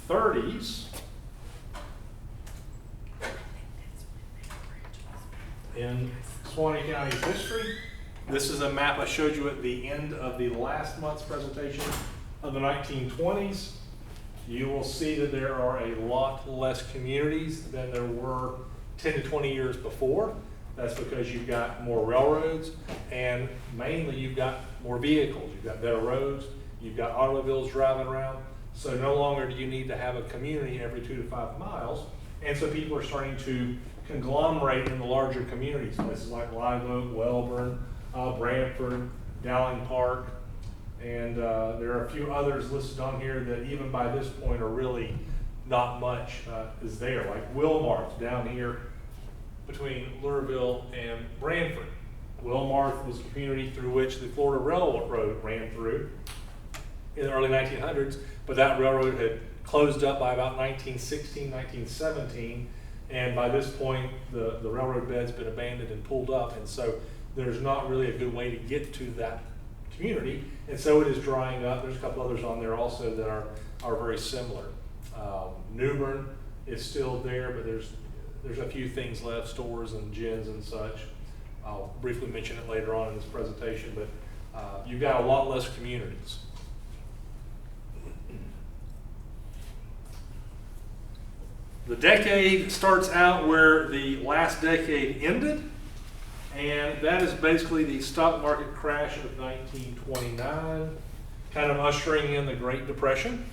1930s, in Suwannee County's history. This is a map I showed you at the end of the last month's presentation of the 1920s. You will see that there are a lot less communities than there were 10 to 20 years before. That's because you've got more railroads, and mainly you've got more vehicles. You've got better roads, you've got automobiles driving around. So no longer do you need to have a community every 2 to 5 miles. And so people are starting to conglomerate in the larger communities, places like Live Oak, Welborn, Brantford, Dowling Park, and there are a few others listed on here that even by this point are really not much is there, like Wilmarth down here between Lurville and Brantford. Wilmarth was a community through which the Florida Railroad ran through in the early 1900s, but that railroad had closed up by about 1916, 1917, and by this point the railroad bed's been abandoned and pulled up, and so there's not really a good way to get to that community, and so it is drying up. There's a couple others on there also that are very similar. Newbern is still there, but there's a few things left, stores and gyms and such. I'll briefly mention it later on in this presentation, but you've got a lot less communities. The decade starts out where the last decade ended, and that is basically the stock market crash of 1929, kind of ushering in the Great Depression.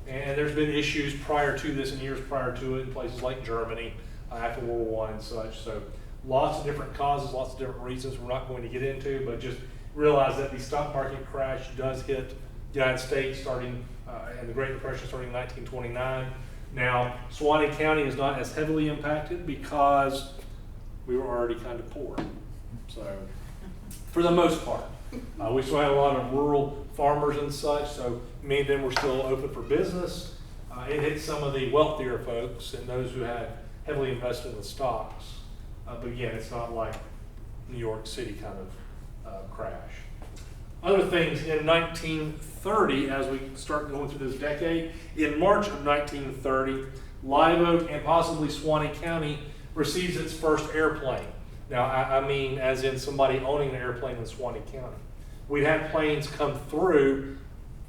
And there's been issues prior to this and years prior to it in places like Germany after World War I and such. So lots of different causes, lots of different reasons we're not going to get into, but just realize that the stock market crash does hit the United States starting, and the Great Depression starting in 1929. Now, Suwannee County is not as heavily impacted because we were already kind of poor. So, for the most part, we still had a lot of rural farmers and such, so many of them were still open for business. It hit some of the wealthier folks and those who had heavily invested in the stocks. But again, it's not like New York City kind of crash. Other things in 1930, as we start going through this decade, in March of 1930, Live Oak and possibly Suwannee County receives its first airplane. Now, I mean as in somebody owning an airplane in Suwannee County. We'd had planes come through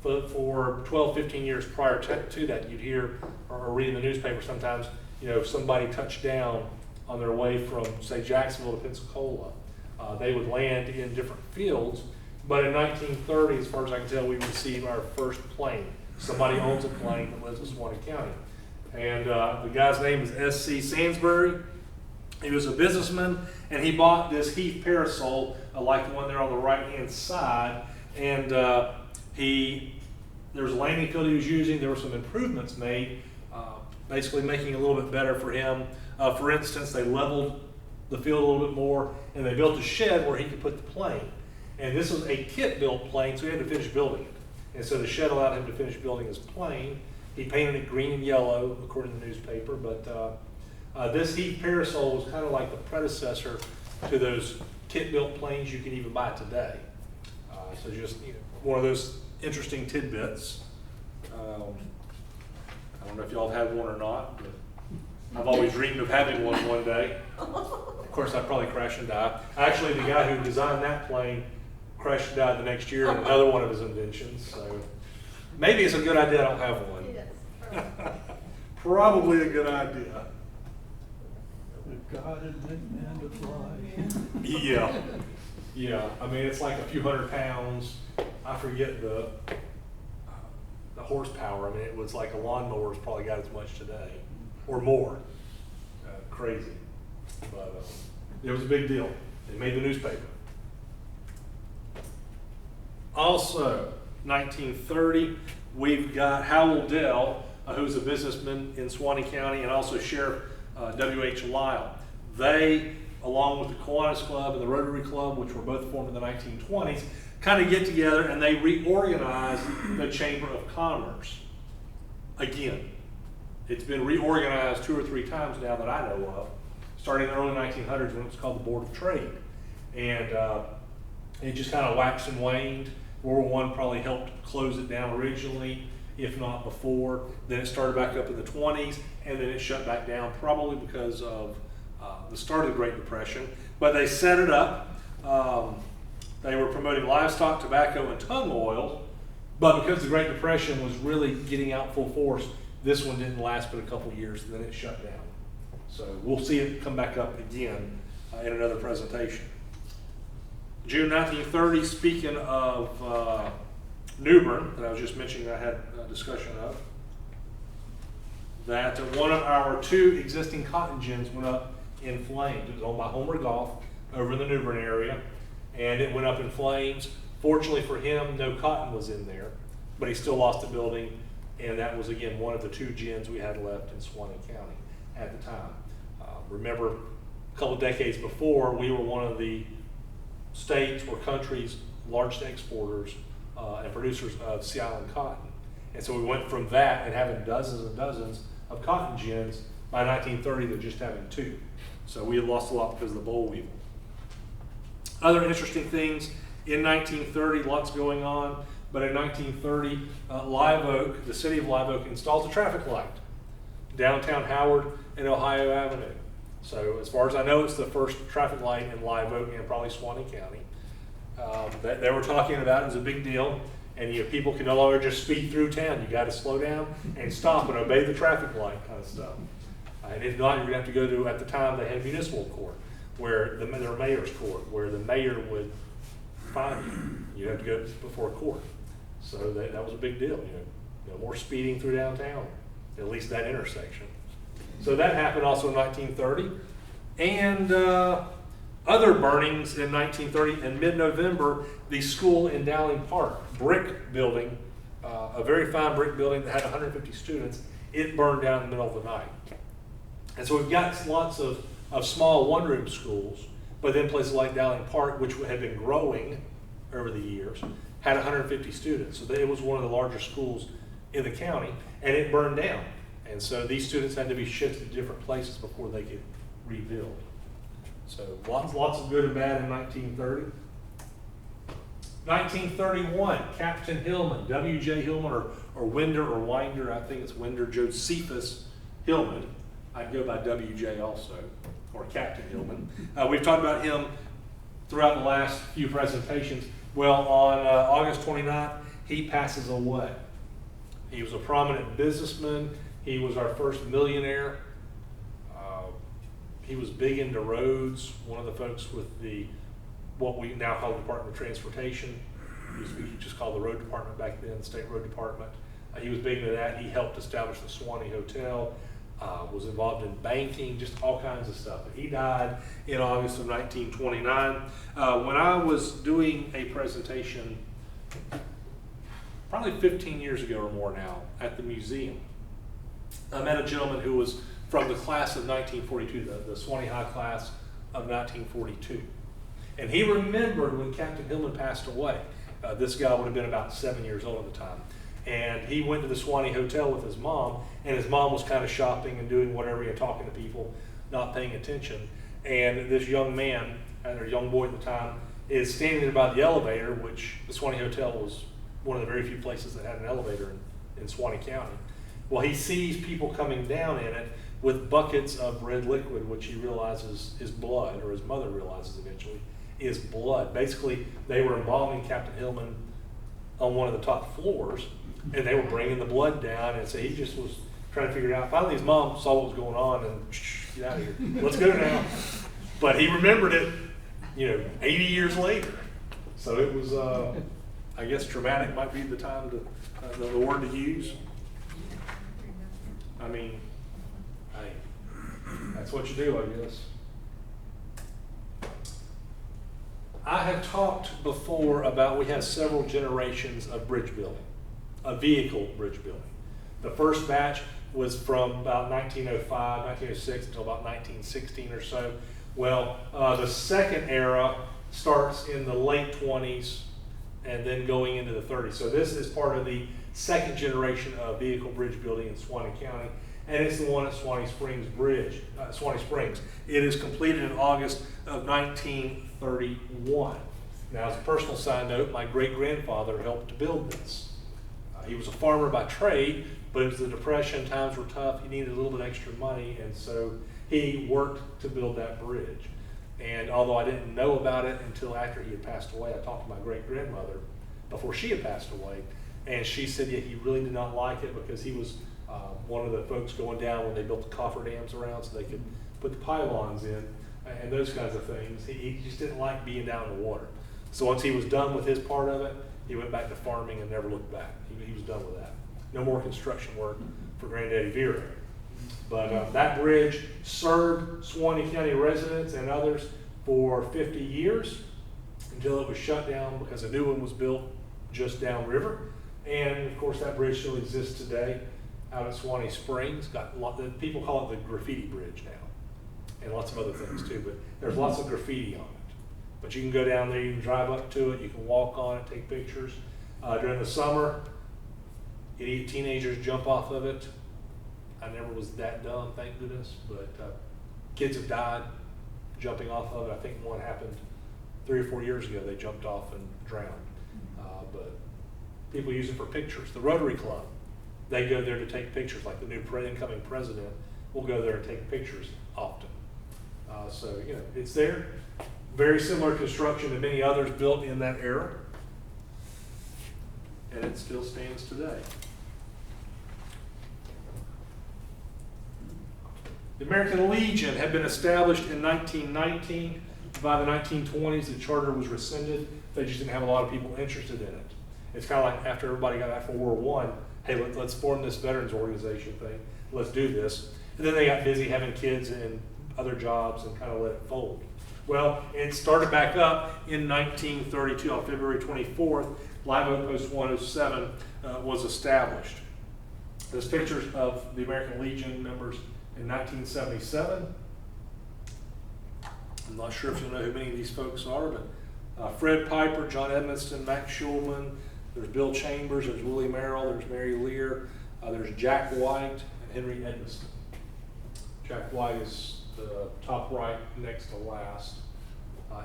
for 12, 15 years prior to that. You'd hear or read in the newspaper sometimes, somebody touched down on their way from, say, Jacksonville to Pensacola. They would land in different fields, but in 1930, as far as I can tell, we received our first plane. Somebody owns a plane that lives in Suwannee County. And the guy's name is S.C. Sansbury. He was a businessman, and he bought this Heath parasol, like the one there on the right-hand side. And there was a landing field he was using. There were some improvements made, basically making it a little bit better for him. For instance, they leveled the field a little bit more, and they built a shed where he could put the plane. And this was a kit-built plane, so he had to finish building it. And so the shed allowed him to finish building his plane. He painted it green and yellow, according to the newspaper, but this Heath parasol was kind of like the predecessor to those kit-built planes you can even buy today. So just one of those interesting tidbits. I don't know if y'all have had one or not, but I've always dreamed of having one day. Of course, I'd probably crash and die. Actually, the guy who designed that plane crashed and died the next year in another one of his inventions. So maybe it's a good idea I don't have one. Probably a good idea. God had meant man to fly. Yeah. I mean, it's like a few hundred pounds. I forget the horsepower. I mean, it was like a lawnmower's probably got as much today or more. Crazy, but it was a big deal. It made the newspaper. Also, 1930, we've got Howell Dell, who's a businessman in Suwannee County, and also Sheriff W.H. Lyle. They, along with the Kiwanis Club and the Rotary Club, which were both formed in the 1920s, kind of get together and they reorganize the Chamber of Commerce. Again, it's been reorganized 2 or 3 times now that I know of, starting in the early 1900s when it was called the Board of Trade. And it just kind of waxed and waned. World War I probably helped close it down originally, if not before. Then it started back up in the 20s, and then it shut back down probably because of the start of the Great Depression. But they set it up. They were promoting livestock, tobacco, and tung oil. But because the Great Depression was really getting out full force, this one didn't last but a couple years, and then it shut down. So we'll see it come back up again in another presentation. June 1930, speaking of New Bern, that I was just mentioning I had a discussion of, that one of our 2 existing cotton gins went up in flames. It was owned by Homer Golf over in the New Bern area, and it went up in flames. Fortunately for him, no cotton was in there, but he still lost the building, and that was, again, one of the 2 gins we had left in Suwannee County at the time. Remember, a couple of decades before, we were one of the states or countries' largest exporters and producers of Sea Island cotton. And so we went from that and having dozens and dozens of cotton gins by 1930 to just having 2. So we had lost a lot because of the boll weevil. Other interesting things in 1930, lots going on, but in 1930, Live Oak, the city of Live Oak, installs a traffic light downtown Howard and Ohio Avenue. So as far as I know, it's the first traffic light in Live Oak and probably Suwannee County. They were talking about it was a big deal, and people can no longer just speed through town. You got to slow down and stop and obey the traffic light kind of stuff. And if not, you're going to have to go to, at the time, they had municipal court, where their mayor's court, where the mayor would fine you. You have to go before court. So that was a big deal. No more speeding through downtown, at least that intersection. So that happened also in 1930. And other burnings in 1930, in mid-November, the school in Dowling Park, brick building, a very fine brick building that had 150 students, it burned down in the middle of the night. And so we've got lots of small one-room schools, but then places like Dowling Park, which had been growing over the years, had 150 students. So it was one of the larger schools in the county, and it burned down. And so these students had to be shifted to different places before they could rebuild. So lots of good and bad in 1930. 1931, Captain Hillman, W.J. Hillman, or Winder or Winder, I think it's Winder Josephus Hillman. I'd go by W.J. also, or Captain Hillman. We've talked about him throughout the last few presentations. Well, on August 29th, he passes away. He was a prominent businessman. He was our first millionaire. He was big into roads, one of the folks with what we now call the Department of Transportation. It used to be just called the Road Department back then, the State Road Department. He was big into that. He helped establish the Suwannee Hotel, was involved in banking, just all kinds of stuff. And he died in August of 1929. When I was doing a presentation, probably 15 years ago or more now, at the museum, I met a gentleman who was from the class of 1942, the Suwannee High class of 1942. And he remembered when Captain Hillman passed away. This guy would have been about 7 years old at the time. And he went to the Suwannee Hotel with his mom, and his mom was kind of shopping and doing whatever and talking to people, not paying attention. And this young man, or young boy at the time, is standing there by the elevator, which the Suwannee Hotel was one of the very few places that had an elevator in Suwannee County. Well, he sees people coming down in it with buckets of red liquid, which he realizes is blood, or his mother realizes eventually is blood. Basically, they were embalming Captain Hillman on one of the top floors, and they were bringing the blood down, and so he just was trying to figure it out. Finally, his mom saw what was going on, and get out of here. Let's go now. But he remembered it, 80 years later. So it was, I guess, traumatic might be the time to the word to use. I mean, hey, that's what you do, I guess. I have talked before about we have several generations of bridge building, a vehicle bridge building. The first batch was from about 1905, 1906 until about 1916 or so. Well, the second era starts in the late 20s and then going into the 30s. So this is part of the second generation of vehicle bridge building in Suwannee County, and it's the one at Suwannee Springs Bridge, Suwannee Springs. It is completed in August of 1931. Now, as a personal side note, my great-grandfather helped to build this. He was a farmer by trade, but it was the Depression, times were tough, he needed a little bit extra money, and so he worked to build that bridge. And although I didn't know about it until after he had passed away, I talked to my great-grandmother before she had passed away, and she said, yeah, he really did not like it because he was one of the folks going down when they built the cofferdams around so they could put the pylons in and those kinds of things. He just didn't like being down in the water. So once he was done with his part of it, he went back to farming and never looked back. He was done with that. No more construction work for Granddaddy Vera. But that bridge served Suwannee County residents and others for 50 years until it was shut down because a new one was built just downriver. And of course, that bridge still exists today out at Suwannee Springs. People call it the graffiti bridge now, and lots of other things too, but there's lots of graffiti on it. But you can go down there, you can drive up to it, you can walk on it, take pictures. During the summer, idiot teenagers jump off of it. I never was that dumb, thank goodness, but kids have died jumping off of it. I think one happened 3 or 4 years ago. They jumped off and drowned. But people use it for pictures. The Rotary Club, they go there to take pictures, like the new incoming president will go there and take pictures often. So, you know, it's there. Very similar construction to many others built in that era. And it still stands today. The American Legion had been established in 1919. By the 1920s, the charter was rescinded. They just didn't have a lot of people interested in it. It's kind of like after everybody got back from World War I, hey, let's form this veterans organization thing. Let's do this. And then they got busy having kids and other jobs and kind of let it fold. Well, it started back up in 1932. On February 24th, Live Oak Post 107 was established. There's pictures of the American Legion members in 1977. I'm not sure if you'll know who many of these folks are, but Fred Piper, John Edmiston, Max Schulman, there's Bill Chambers, there's Willie Merrill, there's Mary Lear, there's Jack White, and Henry Edmiston. Jack White is the top right next to last.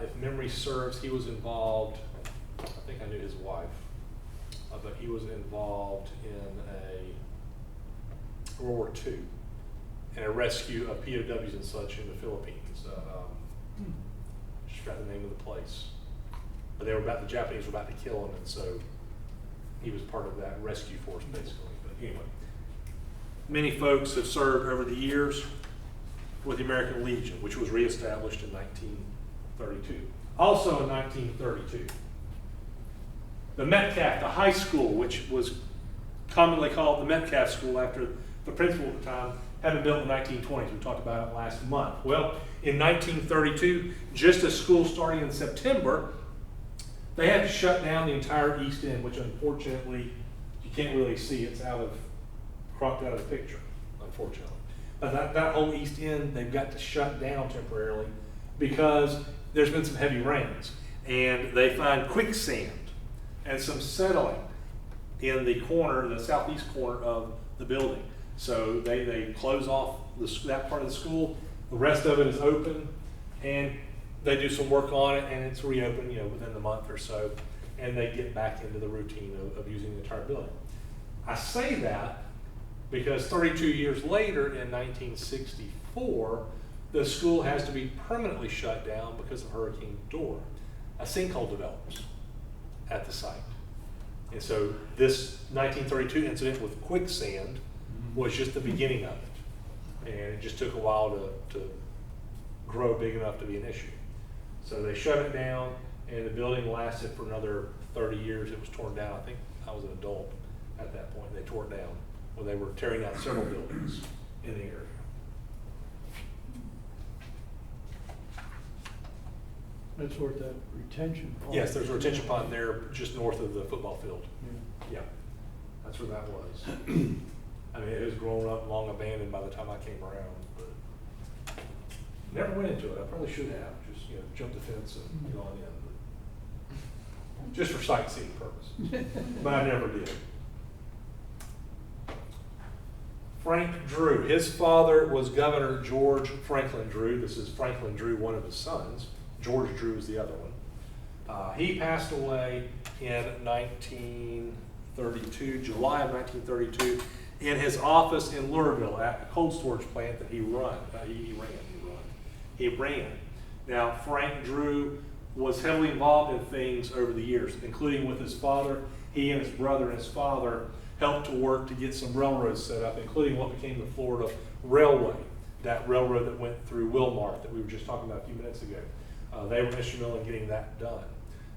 If memory serves, he was involved, I think I knew his wife, but he was involved in a World War II and a rescue of POWs and such in the Philippines. I just forgot the name of the place. But the Japanese were about to kill him, and so he was part of that rescue force, basically. But anyway, many folks have served over the years with the American Legion, which was reestablished in 1932. Also in 1932, the Metcalf, the high school, which was commonly called the Metcalf School after the principal at the time, had been built in the 1920s. We talked about it last month. Well, in 1932, just as school starting in September, they had to shut down the entire East End, which unfortunately you can't really see. It's cropped out of the picture, unfortunately. But that whole East End, they've got to shut down temporarily because there's been some heavy rains. And they find quicksand and some settling in the corner, the southeast corner of the building. So they close off that part of the school. The rest of it is open, and they do some work on it, and it's reopened, within the month or so, and they get back into the routine of using the entire building. I say that because 32 years later, in 1964, the school has to be permanently shut down because of Hurricane Dora. A sinkhole develops at the site. And so this 1932 incident with quicksand was just the beginning of it. And it just took a while to grow big enough to be an issue. So they shut it down, and the building lasted for another 30 years. It was torn down. I think I was an adult at that point. They tore it down when they were tearing down several buildings in the area. That's where that retention pond. Yes, there's a retention pond there just north of the football field. Yeah. Yeah, that's where that was. I mean, it was grown up, long abandoned by the time I came around, but never went into it. I probably should have, just, jump the fence and get on in, but just for sightseeing purposes, but I never did. Frank Drew, his father was Governor George Franklin Drew. This is Franklin Drew, one of his sons. George Drew is the other one. He passed away in 1932. 1932, July of 1932, in his office in Louisville at a cold storage plant that he ran. Now, Frank Drew was heavily involved in things over the years, including with his father. He and his brother and his father helped to work to get some railroads set up, including what became the Florida Railway, that railroad that went through Wilmar that we were just talking about a few minutes ago. They were instrumental in getting that done.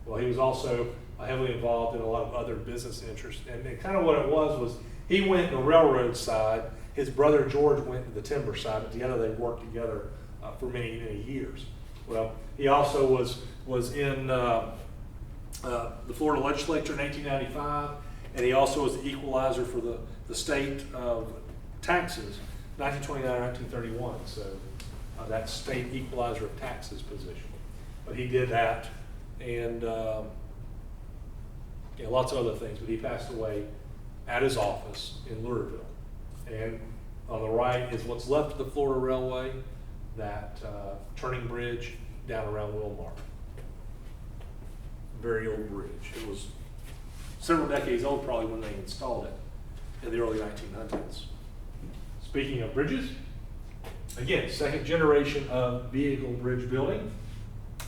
Well, he was also heavily involved in a lot of other business interests. And kind of what it was he went the railroad side, his brother George went to the timber side, but together they worked together for many, many years. Well, he also was in the Florida legislature in 1895, and he also was the equalizer for the state of taxes, 1929 1931. So that state equalizer of taxes position. But he did that, and lots of other things. But he passed away at his office in Louisville. And on the right is what's left of the Florida Railway, that turning bridge down around Wilmar. Very old bridge. It was several decades old probably when they installed it in the early 1900s. Speaking of bridges, again, second generation of vehicle bridge building.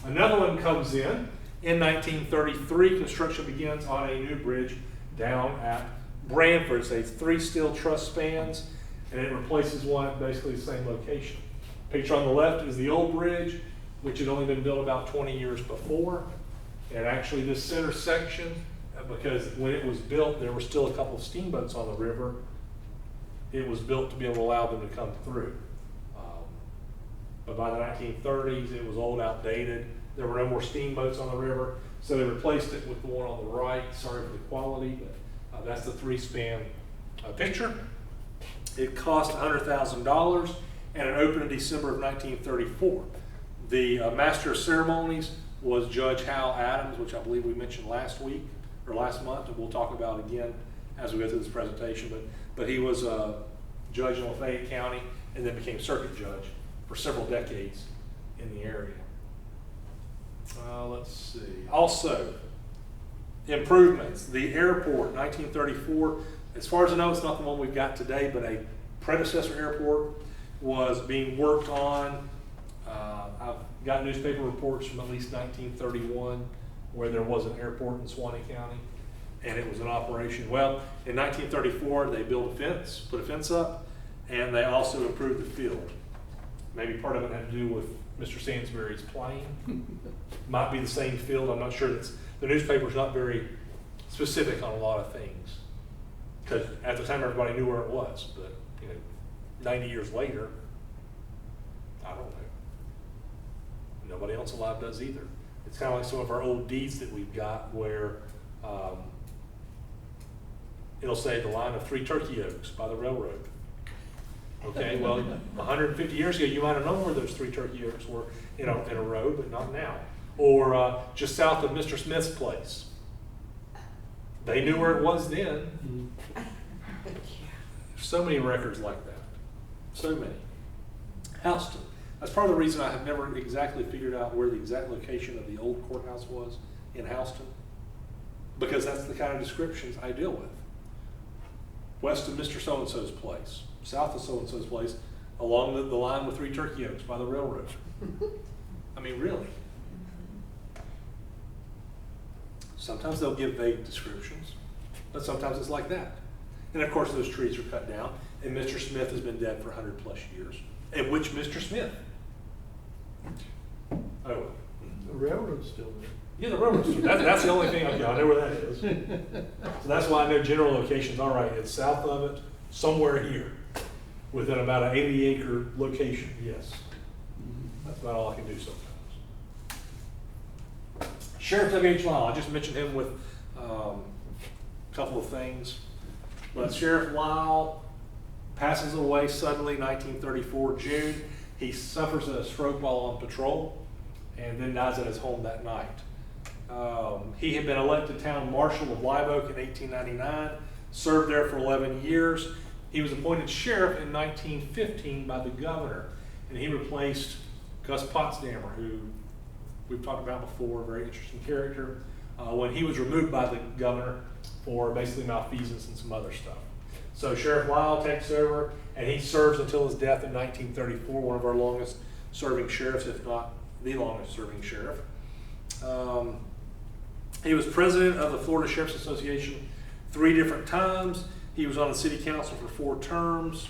Another one comes in 1933, construction begins on a new bridge down at Branford. It's 3 steel truss spans, and it replaces one at basically the same location. Picture on the left is the old bridge, which had only been built about 20 years before. And actually this center section, because when it was built, there were still a couple of steamboats on the river. It was built to be able to allow them to come through. But by the 1930s, it was old, outdated. There were no more steamboats on the river, so they replaced it with the one on the right. Sorry for the quality, but that's the 3-span picture. It cost $100,000, and it opened in December of 1934. The master of ceremonies was Judge Hal Adams, which I believe we mentioned last week or last month, and we'll talk about again as we go through this presentation. But he was a judge in Lafayette County and then became circuit judge for several decades in the area. Let's see. Also, improvements. The airport, 1934. As far as I know, it's not the one we've got today, but a predecessor airport was being worked on. I've got newspaper reports from at least 1931 where there was an airport in Suwannee County, and it was in operation. Well, in 1934, they built a fence, put a fence up, and they also improved the field. Maybe part of it had to do with Mr. Sansbury's plane. Might be the same field. I'm not sure. The newspaper's not very specific on a lot of things, because at the time everybody knew where it was. But 90 years later, I don't know. Nobody else alive does either. It's kind of like some of our old deeds that we've got where it'll say the line of 3 turkey oaks by the railroad. Okay, well, 150 years ago, you might have known where those 3 turkey oaks were, in a road, but not now. Or just south of Mr. Smith's place. They knew where it was then. So many records like that. So many. Houston. That's part of the reason I have never exactly figured out where the exact location of the old courthouse was in Houston, because that's the kind of descriptions I deal with. West of Mr. So-and-so's place, south of so-and-so's place, along the line with 3 turkey oaks by the railroad. I mean, really. Sometimes they'll give vague descriptions, but sometimes it's like that. And of course, those trees are cut down, and Mr. Smith has been dead for 100+ years. And which Mr. Smith? Oh, well. The railroad's still there. Yeah, the railroad's still there. That's the only thing I know where that is. So that's why I know general locations. All right, it's south of it, somewhere here, within about an 80-acre location. Yes, that's about all I can do sometimes. Sheriff W.H. Lyle. I just mentioned him with a couple of things, but Sheriff Lyle passes away suddenly, 1934 June. He suffers a stroke while on patrol and then dies at his home that night. He had been elected town marshal of Live Oak in 1899, served there for 11 years. He was appointed sheriff in 1915 by the governor, and he replaced Gus Potsdamer, who we've talked about before, a very interesting character. When he was removed by the governor for basically malfeasance and some other stuff. So Sheriff Lyle takes over, and he serves until his death in 1934, one of our longest serving sheriffs, if not the longest serving sheriff. He was president of the Florida Sheriff's Association 3 different times. He was on the city council for 4 terms,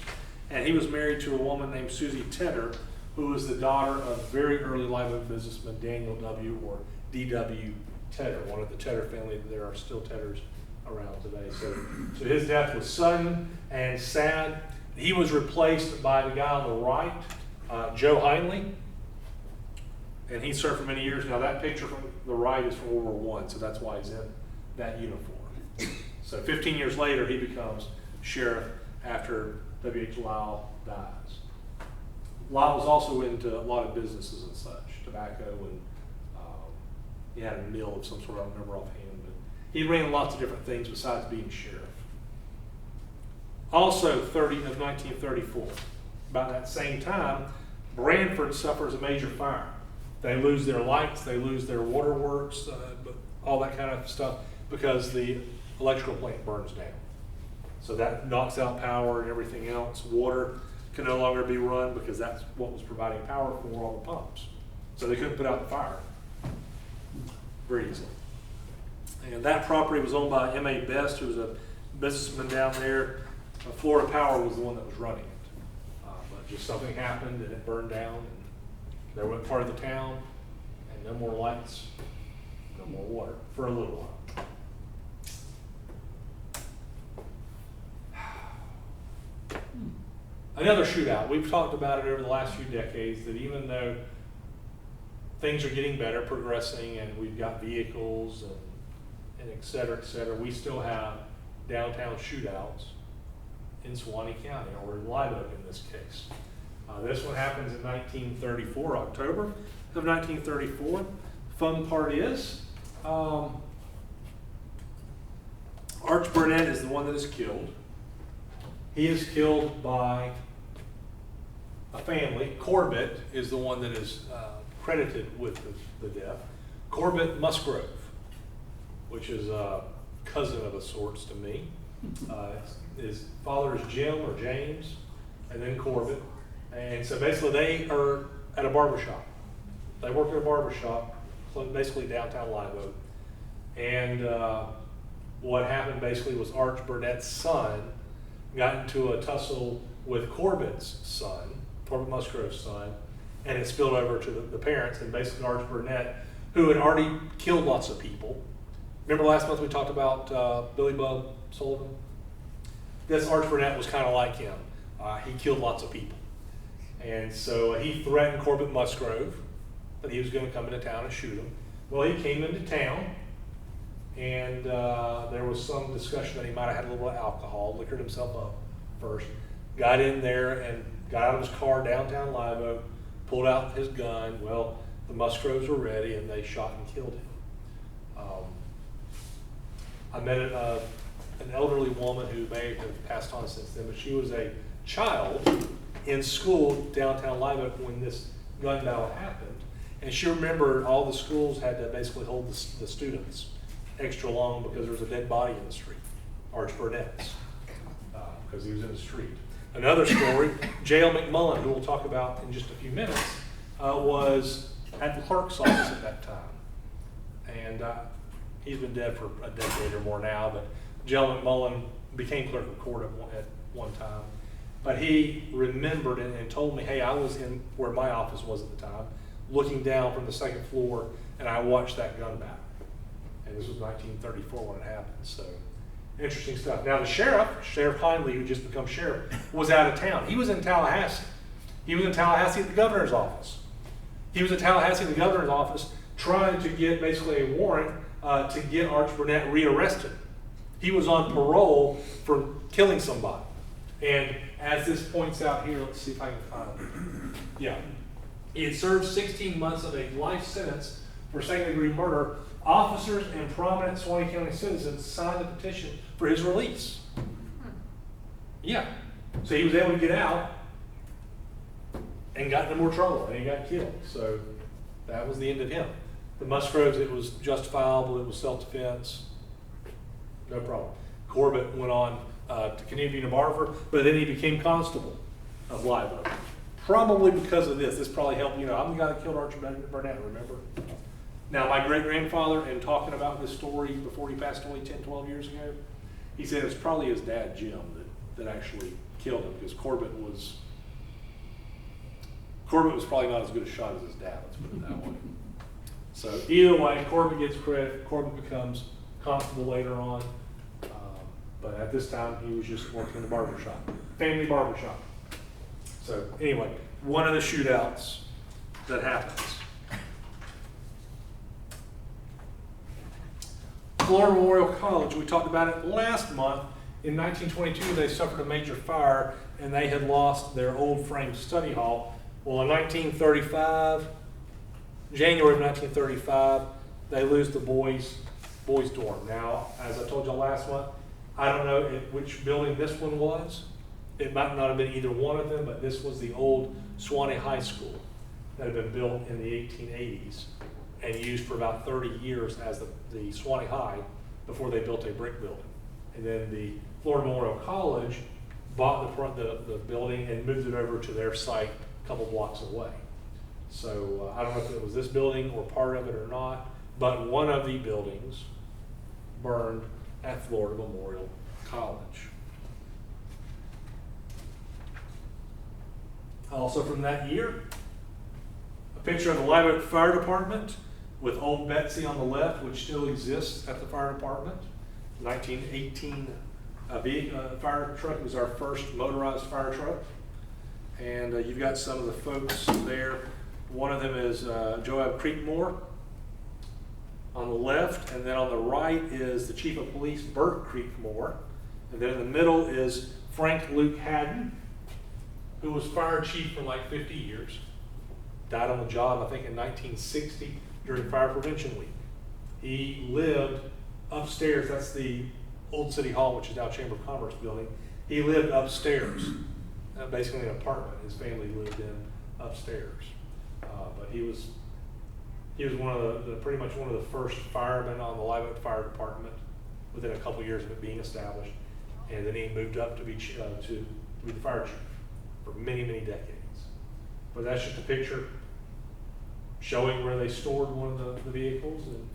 and he was married to a woman named Susie Tedder, who was the daughter of very early live oak businessman Daniel W. or D.W. Tedder, one of the Tedder family. There are still Tedders around today. So his death was sudden and sad. He was replaced by the guy on the right, Joe Heinley, and he served for many years. Now that picture from the right is from World War I, so that's why he's in that uniform. So 15 years later, he becomes sheriff after W.H. Lyle dies. Lyle was also into a lot of businesses and such, tobacco, and he had a mill of some sort, I don't remember offhand, but he ran lots of different things besides being sheriff. Also, 1934, about that same time, Branford suffers a major fire. They lose their lights, they lose their waterworks, all that kind of stuff, because the electrical plant burns down. So that knocks out power and everything else. Water can no longer be run because that's what was providing power for all the pumps. So they couldn't put out the fire very easily. And that property was owned by M.A. Best, who was a businessman down there. Florida Power was the one that was running it. But just something happened and it burned down, and they went part of the town, and no more lights, no more water for a little while. Another shootout. We've talked about it over the last few decades, that even though things are getting better, progressing, and we've got vehicles and et cetera, we still have downtown shootouts in Suwannee County, or in Live Oak in this case. This one happens in 1934, October of 1934. Fun part is, Arch Burnett is the one that is killed. He is killed by a family. Corbett is the one that is credited with the death. Corbett Musgrove, which is a cousin of a sorts to me. His father is Jim or James, and then Corbett. And so basically they are at a barbershop. They work at a barbershop, basically downtown Live Oak. And what happened basically was Arch Burnett's son got into a tussle with Corbett's son, Corbett Musgrove's son, and it spilled over to the parents, and basically Arch Burnett, who had already killed lots of people. Remember last month we talked about Billy Bub Sullivan? This Arch Burnett was kind of like him. He killed lots of people. And so he threatened Corbett Musgrove that he was going to come into town and shoot him. Well, he came into town, and there was some discussion that he might have had a little alcohol, liquored himself up first, got in there and got out of his car downtown Live Oak, pulled out his gun. Well, the Musgroves were ready, and they shot and killed him. I met an elderly woman who may have passed on since then, but she was a child in school downtown Live Oak when this gun battle happened, and she remembered all the schools had to basically hold the students extra long because there was a dead body in the street, Arch Burnett's, because he was in the street. Another story, J.L. McMullen, who we'll talk about in just a few minutes, was at the clerk's office at that time. And he's been dead for a decade or more now, but J.L. McMullen became clerk of court at one time. But he remembered and told me, hey, I was in where my office was at the time, looking down from the second floor, and I watched that gun battle. And this was 1934 when it happened, so interesting stuff. Now the sheriff, Sheriff Hindley, who just become sheriff, was out of town. He was in Tallahassee. He was in Tallahassee at the governor's office. He was in Tallahassee at the governor's office trying to get basically a warrant to get Arch Burnett rearrested. He was on parole for killing somebody. And as this points out here, let's see if I can find it. Yeah. He had served 16 months of a life sentence for second-degree murder. Officers and prominent Suwannee County citizens signed the petition for his release. Yeah. So he was able to get out and got into more trouble, and he got killed. So that was the end of him. The Musgroves, it was justifiable, it was self-defense. no problem. Corbett went on to continue to barber, but then he became constable of Live Oak. Probably because of this. This probably helped, you know, I'm the guy that killed Archie Burnett, remember? Now, my great-grandfather, in talking about this story before he passed away 10, 12 years ago, he said it was probably his dad, Jim, that actually killed him, because Corbett was probably not as good a shot as his dad, let's put it that way. So either way, Corbett gets credit. Corbett becomes constable later on. But at this time, he was just working in the barber shop, family barber shop. So anyway, one of the shootouts that happens. Florida Memorial College, we talked about it last month. In 1922, they suffered a major fire and they had lost their old frame study hall. Well, in 1935, January of 1935, they lose the boys' dorm. Now, as I told y'all last month, I don't know which building this one was. It might not have been either one of them, but this was the old Suwannee High School that had been built in the 1880s and used for about 30 years as the Suwannee High before they built a brick building. And then the Florida Memorial College bought the building and moved it over to their site a couple blocks away. So I don't know if it was this building or part of it or not, but one of the buildings burned at Florida Memorial College. Also from that year, a picture of the Live Oak Fire Department with Old Betsy on the left, which still exists at the fire department. 1918 fire truck. It was our first motorized fire truck. And you've got some of the folks there. One of them is Joab Creekmore on the left, and then on the right is the Chief of Police, Bert Creekmore. And then in the middle is Frank Luke Haddon, who was fire chief for like 50 years. Died on the job, I think, in 1960 during Fire Prevention Week. He lived upstairs. That's the old City Hall, which is now Chamber of Commerce building. He lived upstairs, basically an apartment. His family lived in upstairs. But he was one of the pretty much one of the first firemen on the Live Oak Fire Department within a couple years of it being established. And then he moved up to be the fire chief for many, many decades. But that's just a picture showing where they stored one of the vehicles. And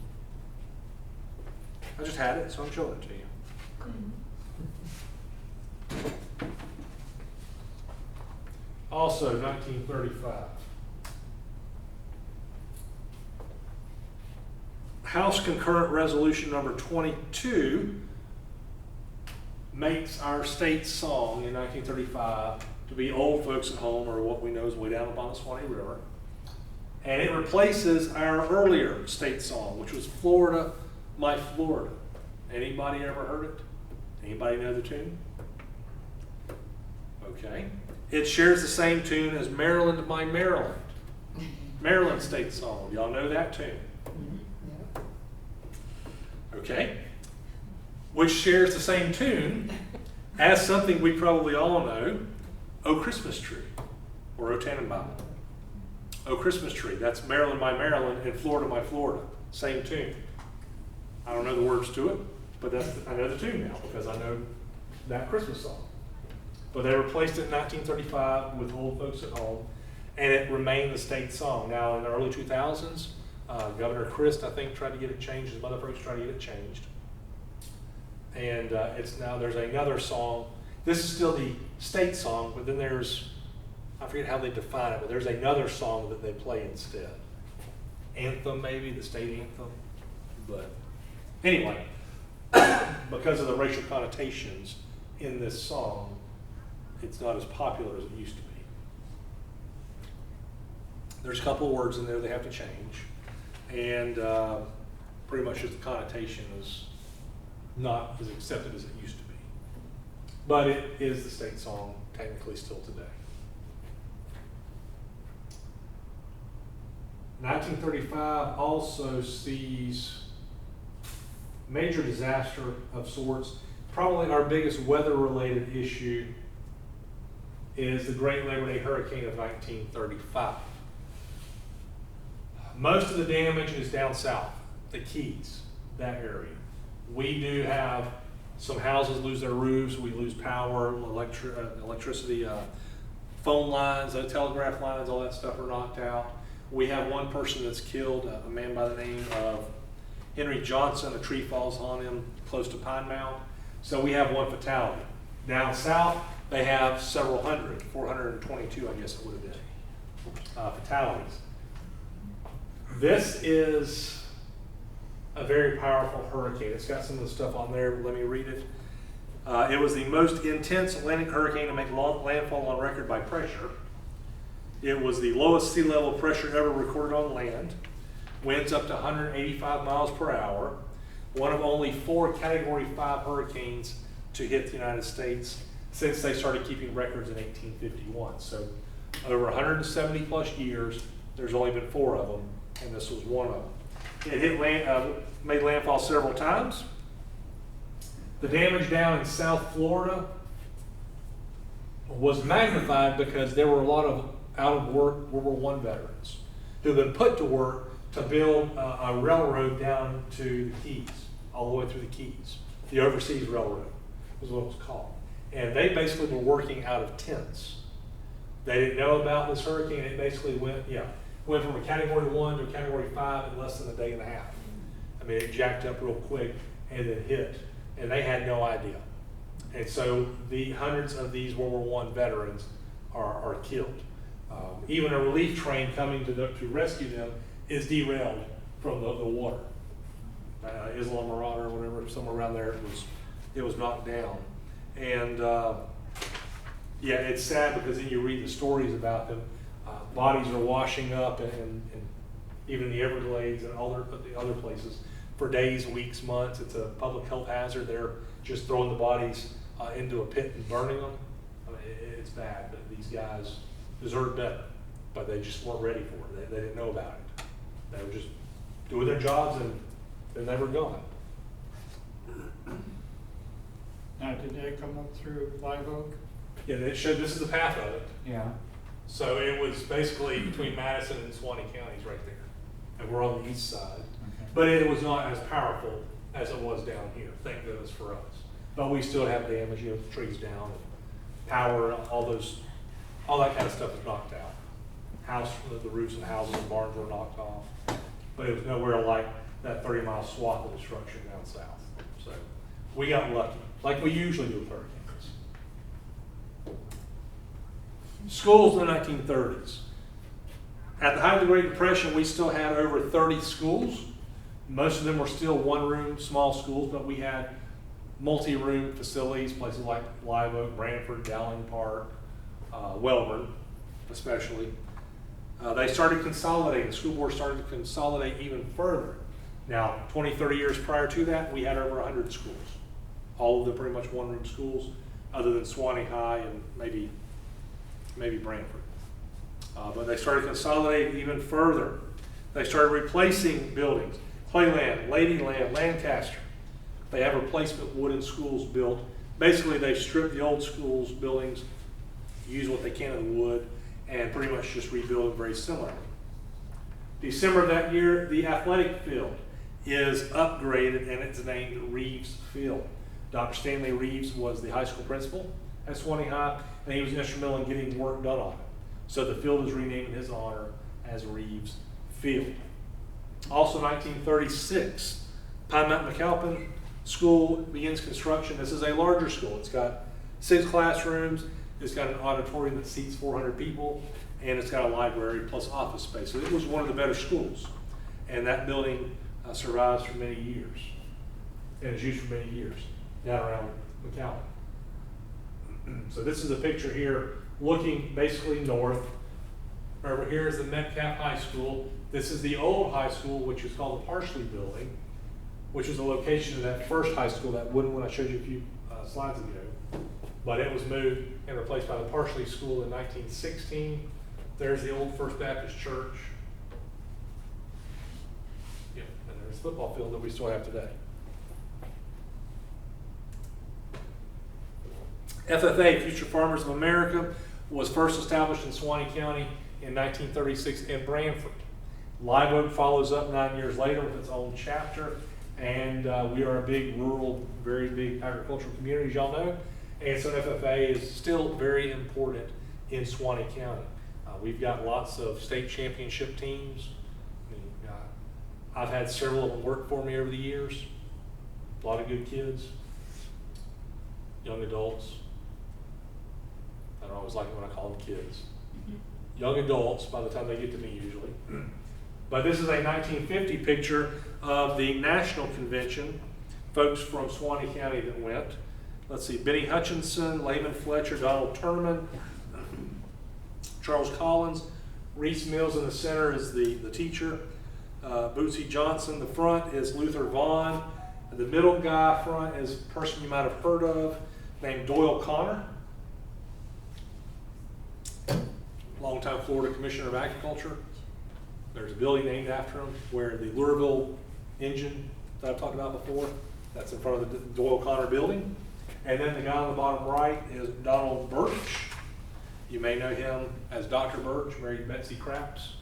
I just had it, so I'm showing it to you. Also, 1935. House Concurrent Resolution number 22 makes our state song in 1935 to be Old Folks at Home, or what we know is Way Down Upon the Suwannee River. And it replaces our earlier state song, which was Florida, My Florida. Anybody ever heard it? Anybody know the tune? Okay. It shares the same tune as Maryland, My Maryland. Maryland state song. Y'all know that tune? Okay. Which shares the same tune as something we probably all know, Oh Christmas Tree, or O Tannenbaum. Oh Christmas Tree, that's Maryland, My Maryland, and Florida, My Florida. Same tune. I don't know the words to it, but I know the tune now because I know that Christmas song. But they replaced it in 1935 with Old Folks at Home, and it remained the state song. Now in the early 2000s, Governor Christ, I think, tried to get it changed. Some other folks tried to get it changed. And it's now, there's another song. This is still the state song, but then there's, I forget how they define it, but there's another song that they play instead. Anthem, maybe, the state anthem. But anyway, because of the racial connotations in this song, it's not as popular as it used to be. There's a couple of words in there they have to change. And pretty much just the connotation is not as accepted as it used to be. But it is the state song technically still today. 1935 also sees major disaster of sorts. Probably our biggest weather-related issue is the Great Labor Day Hurricane of 1935. Most of the damage is down south, the Keys, that area. We do have Some houses lose their roofs, we lose power, electricity, phone lines, telegraph lines, all that stuff are knocked out. We have one person that's killed, a man by the name of Henry Johnson. A tree falls on him close to Pine Mound. So we have one fatality. Down south, they have several hundred, 422, I guess it would have been, fatalities. This is a very powerful hurricane. It's got some of the stuff on there, but let me read it. It was the most intense Atlantic hurricane to make landfall on record by pressure. It was the lowest sea level pressure ever recorded on land. Winds up to 185 miles per hour. One of only 4 Category 5 hurricanes to hit the United States since they started keeping records in 1851. So over 170 plus years, there's only been 4 of them, and this was one of them. It made landfall several times. The damage down in South Florida was magnified because there were a lot of out-of-work World War I veterans who've been put to work to build a railroad down to the Keys, all the way through the Keys. The Overseas Railroad was what it was called. And they basically were working out of tents. They didn't know about this hurricane. It basically went from a Category 1 to a Category 5 in less than a day and a half. I mean, it jacked up real quick and then hit. And they had no idea. And so the hundreds of these World War I veterans are killed. Even a relief train coming to rescue them is derailed from the water. Isla Mirada or whatever, somewhere around there, it was knocked down. And yeah, it's sad because then you read the stories about them. Bodies are washing up and even in the Everglades and all the other places for days, weeks, months. It's a public health hazard. They're just throwing the bodies into a pit and burning them. I mean, it's bad, but these guys deserve better, but they just weren't ready for it. They didn't know about it. They were just doing their jobs and then they were gone. Now, did they come up through Live Oak? Yeah, it showed this is the path of it. Yeah. So it was basically between Madison and Suwannee counties right there. And we're on the east side. Okay. But it was not as powerful as it was down here, thank goodness for us. But we still have damage, the trees down, and power, all that kind of stuff was knocked out. The roofs and houses and barns were knocked off. But it was nowhere like that 30-mile swath of destruction down south. So we got lucky, like we usually do with hurricanes. Schools in the 1930s. At the height of the Great Depression, we still had over 30 schools. Most of them were still one-room, small schools, but we had multi-room facilities, places like Live Oak, Branford, Dowling Park, Welborn, especially. They started consolidating. The school board started to consolidate even further. Now, 20, 30 years prior to that, we had over 100 schools. All of them pretty much one-room schools, other than Suwannee High and maybe Branford. But they started consolidating even further. They started replacing buildings. Clayland, Ladyland, Lancaster. They have replacement wooden schools built. Basically, they stripped the old schools buildings, use what they can of the wood, and pretty much just rebuild them very similarly. December of that year, the athletic field is upgraded and it's named Reeves Field. Dr. Stanley Reeves was the high school principal at Suwannee High, and he was instrumental in getting work done on it. So the field is renamed in his honor as Reeves Field. Also 1936, Pine Mountain McAlpin School begins construction. This is a larger school. It's got 6 classrooms, it's got an auditorium that seats 400 people, and it's got a library plus office space. So it was one of the better schools. And that building survives for many years, and is used for many years down around McAlpin. So this is a picture here looking basically north. Over here is the Metcalf High School. This is the old high school, which is called the Parsley Building, which is the location of that first high school, that wooden one I showed you a few slides ago. But it was moved and replaced by the Parsley School in 1916. There's the old First Baptist Church. Yeah, and there's the football field that we still have today. FFA, Future Farmers of America, was first established in Suwannee County in 1936 in Branford. Live Oak follows up 9 years later with its own chapter, And we are a big rural, very big agricultural community, as y'all know. And so FFA is still very important in Suwannee County. We've got lots of state championship teams. I mean, I've had several of them work for me over the years. A lot of good kids, young adults. I don't always like it when I call them kids. Young adults by the time they get to me usually. But this is a 1950 picture of the National Convention, folks from Suwannee County that went. Let's see, Benny Hutchinson, Layman Fletcher, Donald Turman, Charles Collins, Reese Mills in the center is the teacher, Bootsy Johnson, the front is Luther Vaughn, the middle guy front is a person you might have heard of named Doyle Connor, longtime Florida Commissioner of Agriculture. There's a building named after him where the Louisville engine that I've talked about before, that's in front of the Doyle Connor building. And then the guy on the bottom right is Donald Birch. You may know him as Dr. Birch, married Betsy Craps.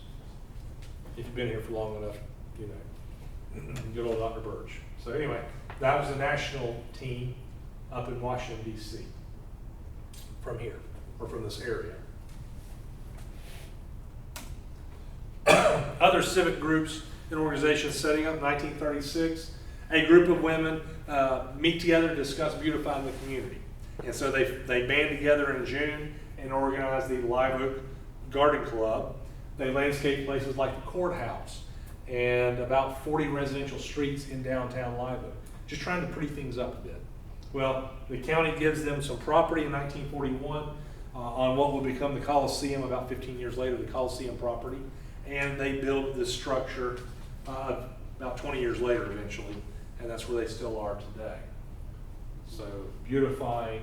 If you've been here for long enough, you know, good old Dr. Birch. So anyway, that was the national team up in Washington, D.C. from here, or from this area. Other civic groups and organizations setting up in 1936. A group of women meet together to discuss beautifying the community. And so they band together in June and organize the Live Oak Garden Club. They landscape places like the courthouse and about 40 residential streets in downtown Live Oak, just trying to pretty things up a bit. Well, the county gives them some property in 1941 on what will become the Coliseum about 15 years later, the Coliseum property. And they build this structure about 20 years later eventually, and that's where they still are today. So beautifying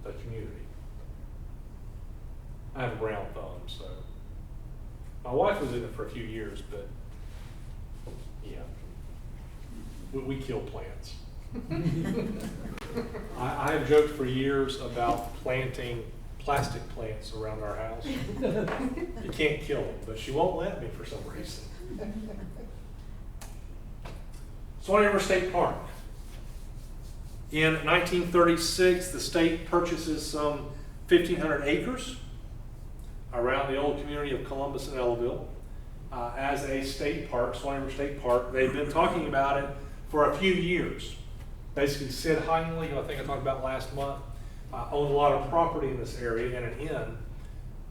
the community. I have a brown thumb, so my wife was in it for a few years, but yeah, we kill plants. I have joked for years about planting plastic plants around our house. You can't kill them, but she won't let me for some reason. Suwannee River State Park. In 1936, the state purchases some 1,500 acres around the old community of Columbus and Ellaville as a state park, Suwannee River State Park. They've been talking about it for a few years. Basically, Sid Heinley, who I think I talked about last month, owned a lot of property in this area and an inn,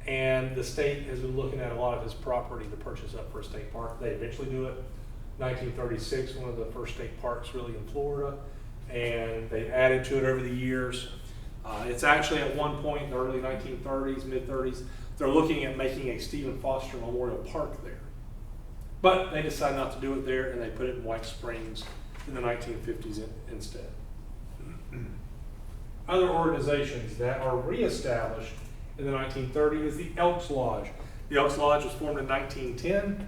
and the state has been looking at a lot of his property to purchase up for a state park. They eventually do it. 1936, one of the first state parks really in Florida, and they've added to it over the years. It's actually at one point in the early 1930s, mid-30s, they're looking at making a Stephen Foster Memorial Park there. But they decided not to do it there, and they put it in White Springs in the 1950s instead. Other organizations that are reestablished in the 1930s is the Elks Lodge. The Elks Lodge was formed in 1910,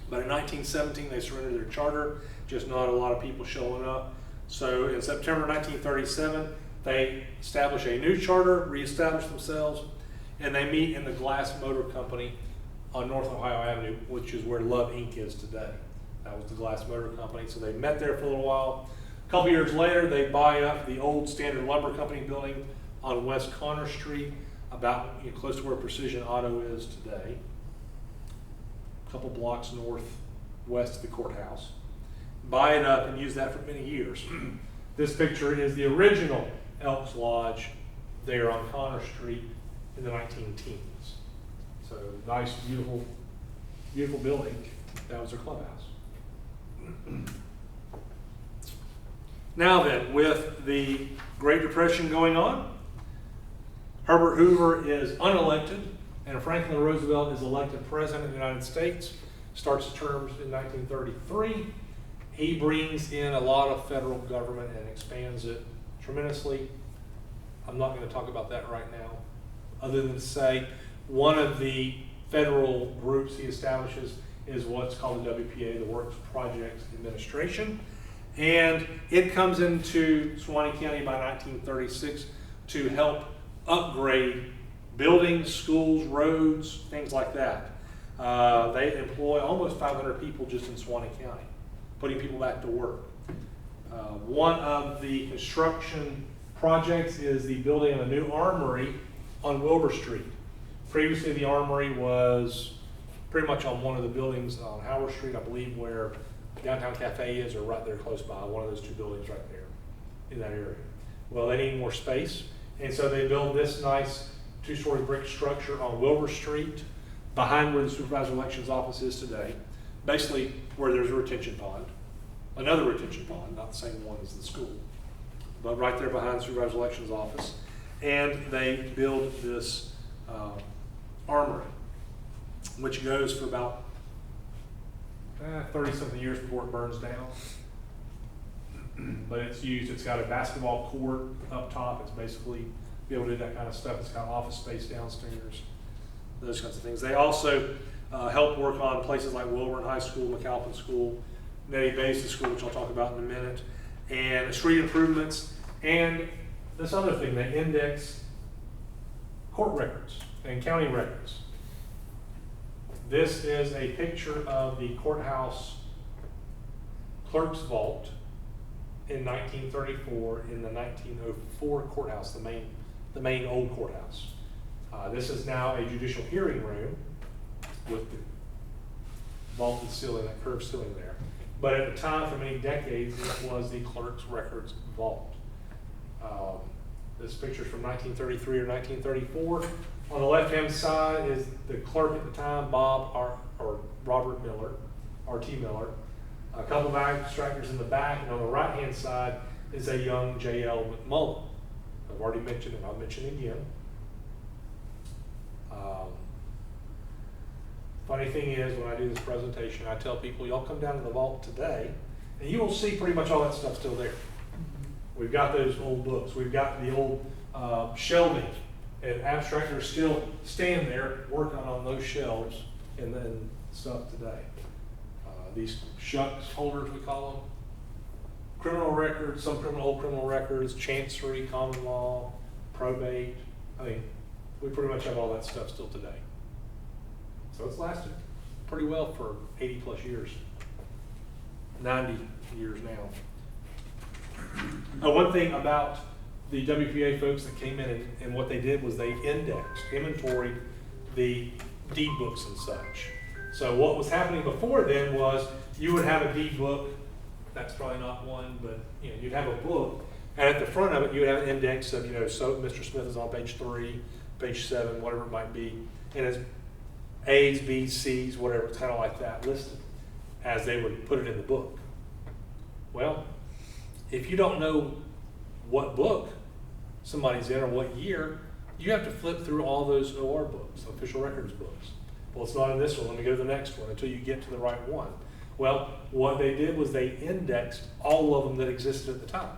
but in 1917 they surrendered their charter, just not a lot of people showing up. So in September 1937, they establish a new charter, reestablish themselves, and they meet in the Glass Motor Company on North Ohio Avenue, which is where Love Inc. is today. That was the Glass Motor Company. So they met there for a little while. A couple years later, they buy up the old Standard Lumber Company building on West Connor Street, about close to where Precision Auto is today. A couple blocks northwest of the courthouse. Buy it up and use that for many years. This picture is the original Elks Lodge there on Connor Street in the 19-teens. So nice, beautiful, beautiful building. That was their clubhouse. Now then, with the Great Depression going on, Herbert Hoover is unelected, and Franklin Roosevelt is elected President of the United States. Starts his terms in 1933. He brings in a lot of federal government and expands it tremendously. I'm not going to talk about that right now, other than to say one of the federal groups he establishes is what's called the WPA, the Works Projects Administration. And it comes into Suwannee County by 1936 to help upgrade buildings, schools, roads, things like that. They employ almost 500 people just in Suwannee County, putting people back to work. One of the construction projects is the building of a new armory on Wilbur Street. Previously, the armory was pretty much on one of the buildings on Howard Street, I believe, where Downtown Cafe is, or right there close by, one of those two buildings right there in that area. Well, they need more space, and so they built this nice two-story brick structure on Wilbur Street, behind where the supervisor elections office is today, basically where there's a retention pond, another retention pond, not the same one as the school, but right there behind the supervisor elections office. And they build this armory, which goes for about 30-something years before it burns down. But it's used, it's got a basketball court up top, it's basically be able to do that kind of stuff. It's got office space downstairs, those kinds of things. They also help work on places like Wilburn High School, McAlpin School, Nettie Basin School, which I'll talk about in a minute, and street improvements. And this other thing, they index court records and county records. This is a picture of the courthouse clerk's vault in 1934 in the 1904 courthouse, the main old courthouse. This is now a judicial hearing room with the vaulted ceiling, that curved ceiling there. But at the time, for many decades, it was the clerk's records vault. This picture is from 1933 or 1934. On the left-hand side is the clerk at the time, Robert Miller, R.T. Miller. A couple of abstractors in the back, and on the right-hand side is a young J.L. McMullen. I've already mentioned it, I'll mention it again. Funny thing is, when I do this presentation, I tell people, y'all come down to the vault today, and you will see pretty much all that stuff still there. We've got those old books, we've got the old shelving, and abstractors still stand there working on those shelves and then stuff today. These shucks holders, we call them, criminal records, some old criminal records, chancery, common law, probate. I mean, we pretty much have all that stuff still today. So it's lasted pretty well for 80 plus years, 90 years now. One thing about the WPA folks that came in and what they did was they inventoried the deed books and such. So what was happening before then was you would have a deed book, that's probably not one, but you'd have a book, and at the front of it you would have an index of, so Mr. Smith is on page 3, page 7, whatever it might be, and it's A's, B's, C's, whatever, it's kind of like that listed as they would put it in the book. Well, if you don't know what book somebody's in or what year, you have to flip through all those OR books, official records books. Well, it's not in this one, let me go to the next one until you get to the right one. Well, what they did was they indexed all of them that existed at the time.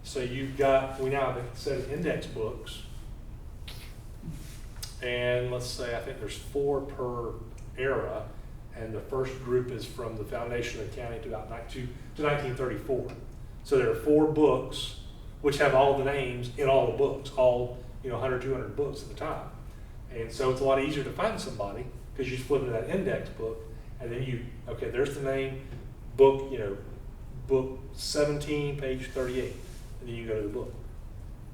So we now have a set of index books, and let's say, I think there's 4 per era, and the first group is from the foundation of the county to about 1934. So there are 4 books which have all the names in all the books, all 100, 200 books at the time. And so it's a lot easier to find somebody because you just flip into that index book, and then okay, there's the name, book, book 17, page 38, and then you go to the book.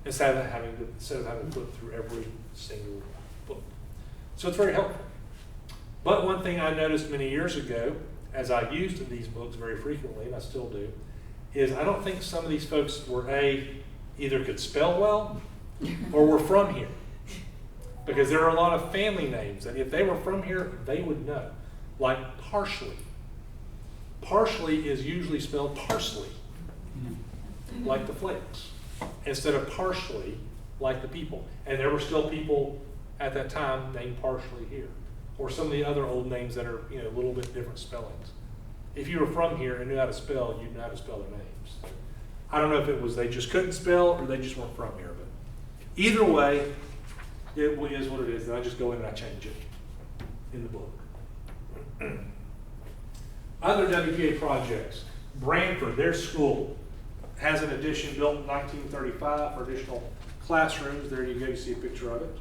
Instead of having to flip through every single book. So it's very helpful. But one thing I noticed many years ago, as I used these books very frequently, and I still do, is I don't think some of these folks were either could spell well or were from here. Because there are a lot of family names that if they were from here, they would know. Like Parsley. Parsley is usually spelled parsley, like the flakes, instead of parsley, like the people. And there were still people at that time named Parsley here. Or some of the other old names that are a little bit different spellings. If you were from here and knew how to spell, you'd know how to spell their names. I don't know if it was they just couldn't spell or they just weren't from here, but either way, it is what it is, and I just go in and I change it in the book. Other WPA projects. Branford, their school, has an addition built in 1935 for additional classrooms. There you go, you see a picture of it.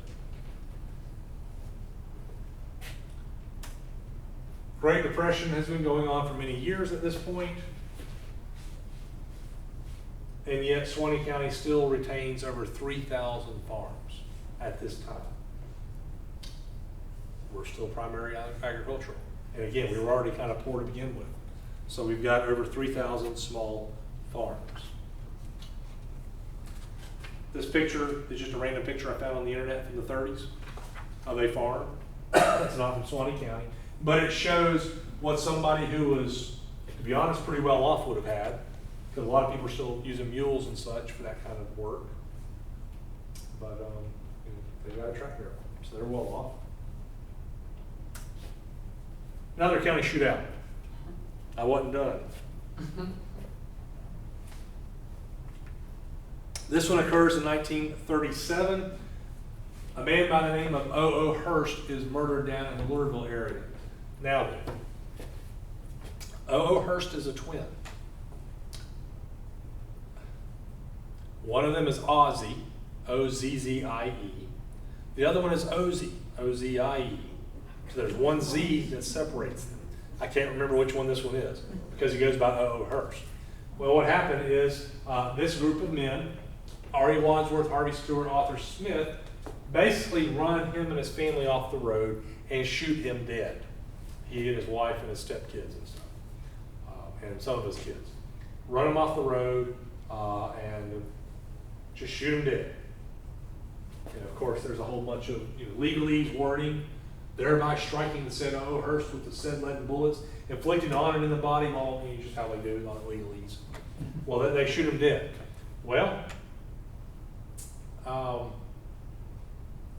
Great Depression has been going on for many years at this point. and yet Suwannee County still retains over 3,000 farms at this time. We're still primary agricultural. And again, we were already kind of poor to begin with. So we've got over 3,000 small farms. This picture is just a random picture I found on the internet from the 30s of a farm. It's not from Suwannee County, but it shows what somebody who was, to be honest, pretty well off would have had, because a lot of people are still using mules and such for that kind of work. But they got a tractor, so they're well off. Another county shootout. I wasn't done. This one occurs in 1937. A man by the name of O.O. Hurst is murdered down in the Louisville area. Now then, O.O. Hurst is a twin. One of them is Ozzie, O-Z-Z-I-E. The other one is Ozzie, O-Z-I-E. So there's one Z that separates them. I can't remember which one this one is because he goes by O.O. Hurst. Well, what happened is this group of men, R.E. Wadsworth, Harvey Stewart, Arthur Smith, basically run him and his family off the road and shoot him dead. He and his wife and his stepkids and stuff, and some of his kids. Run him off the road and just shoot him dead. And of course, there's a whole bunch of legalese wording, thereby striking the said O.O. Hurst with the said leaden bullets, inflicting on and in the body, all just how they do on legalese. Well, they shoot him dead. Well,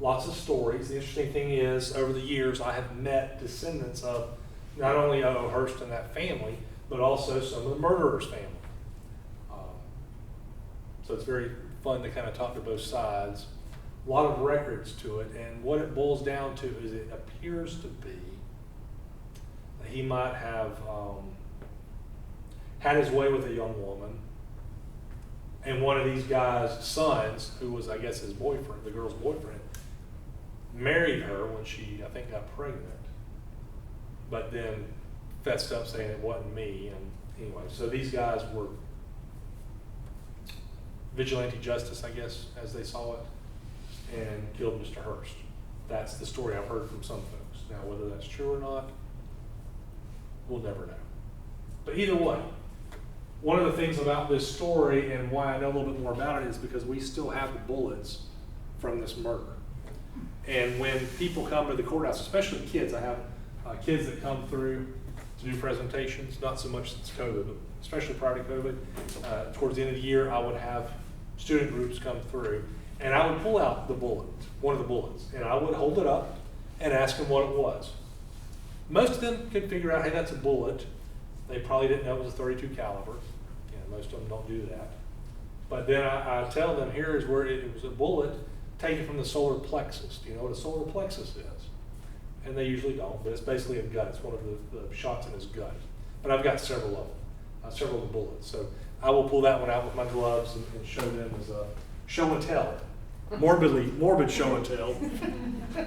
lots of stories. The interesting thing is, over the years, I have met descendants of not only O.O. Hurst and that family, but also some of the murderer's family. So it's very fun to kind of talk to both sides. A lot of records to it, and what it boils down to is it appears to be that he might have had his way with a young woman, and one of these guys' sons, who was, I guess, his boyfriend, the girl's boyfriend, married her when she, I think, got pregnant, but then fessed up saying it wasn't me. And anyway, so these guys were vigilante justice, I guess, as they saw it, and killed Mr. Hurst. That's the story I've heard from some folks. Now, whether that's true or not, we'll never know. But either way, one of the things about this story and why I know a little bit more about it is because we still have the bullets from this murder. And when people come to the courthouse, especially kids, I have kids that come through to do presentations, not so much since COVID, but especially prior to COVID. Towards the end of the year, I would have student groups come through, and I would pull out the bullet, one of the bullets, and I would hold it up and ask them what it was. Most of them could figure out, hey, that's a bullet. They probably didn't know it was a .32 caliber. Most of them don't do that. But then I tell them, here is where it was a bullet taken from the solar plexus. Do you know what a solar plexus is? And they usually don't, but it's basically a gut. It's one of the shots in his gut. But I've got several of them, several of the bullets. So I will pull that one out with my gloves and show them as a show and tell. Morbid show and tell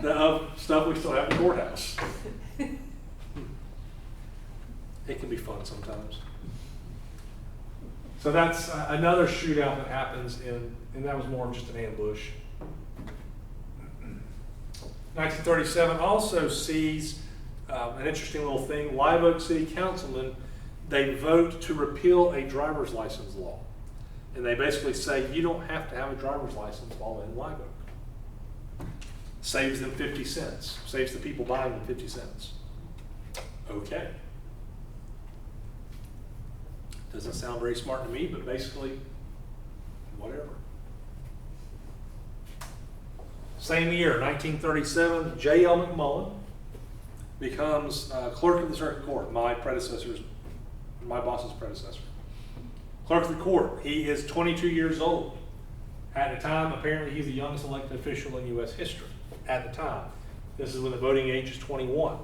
of stuff we still have in the courthouse. It can be fun sometimes. So that's another shootout that happens and that was more of just an ambush. 1937 also sees an interesting little thing. Live Oak City Councilmen, they vote to repeal a driver's license law. And they basically say you don't have to have a driver's license while in Live Oak. Saves them 50 cents. Saves the people buying them 50 cents. Okay. Doesn't sound very smart to me, but basically, whatever. Same year, 1937, J.L. McMullen becomes clerk of the circuit court, my boss's predecessor. Clerk of the court, he is 22 years old. At the time, apparently he's the youngest elected official in U.S. history. At the time. This is when the voting age is 21.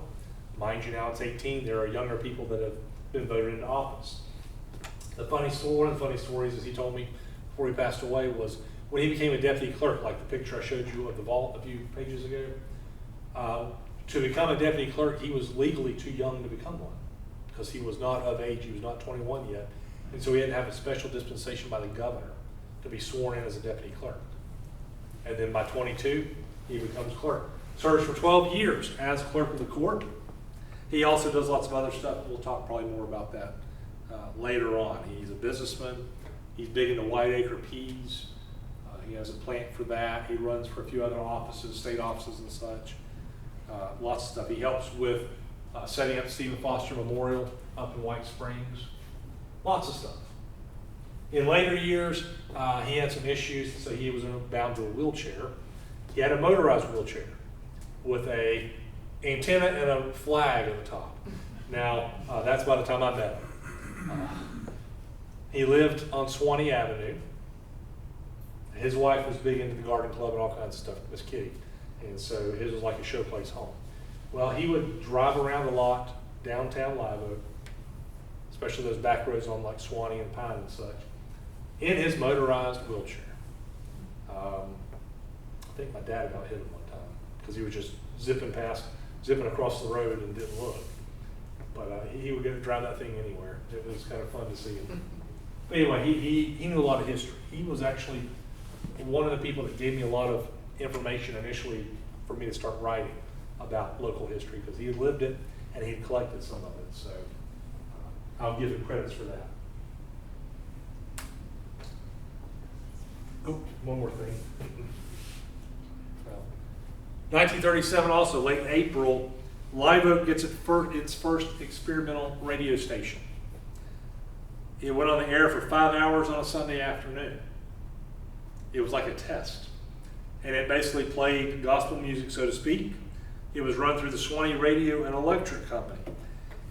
Mind you, now it's 18. There are younger people that have been voted into office. One of the funny stories, as he told me before he passed away, was when he became a deputy clerk, like the picture I showed you of the vault a few pages ago. To become a deputy clerk, he was legally too young to become one because he was not of age. He was not 21 yet. And so he had to have a special dispensation by the governor to be sworn in as a deputy clerk. And then by 22, he becomes clerk. Serves for 12 years as clerk of the court. He also does lots of other stuff. We'll talk probably more about that later on. He's a businessman. He's big into white-acre peas. He has a plant for that. He runs for a few other offices, state offices and such. Lots of stuff. He helps with setting up Stephen Foster Memorial up in White Springs. Lots of stuff. In later years, he had some issues, so he was bound to a wheelchair. He had a motorized wheelchair with a antenna and a flag at the top. Now, that's by the time I met him. He lived on Suwannee Avenue. His wife was big into the garden club and all kinds of stuff, Miss Kitty. And so his was like a showplace home. Well, he would drive around a lot downtown Live Oak, especially those back roads on like Suwannee and Pine and such, in his motorized wheelchair. I think my dad about hit him one time because he was just zipping across the road and didn't look. But he would get to drive that thing anywhere. It was kind of fun to see him. But anyway, he knew a lot of history. He was actually one of the people that gave me a lot of information initially for me to start writing about local history because he had lived it and he had collected some of it. So I'll give him credits for that. Oh, one more thing. 1937 also, late April, Live Oak gets its first experimental radio station. It went on the air for 5 hours on a Sunday afternoon. It was like a test. And it basically played gospel music, so to speak. It was run through the Suwannee Radio and Electric Company.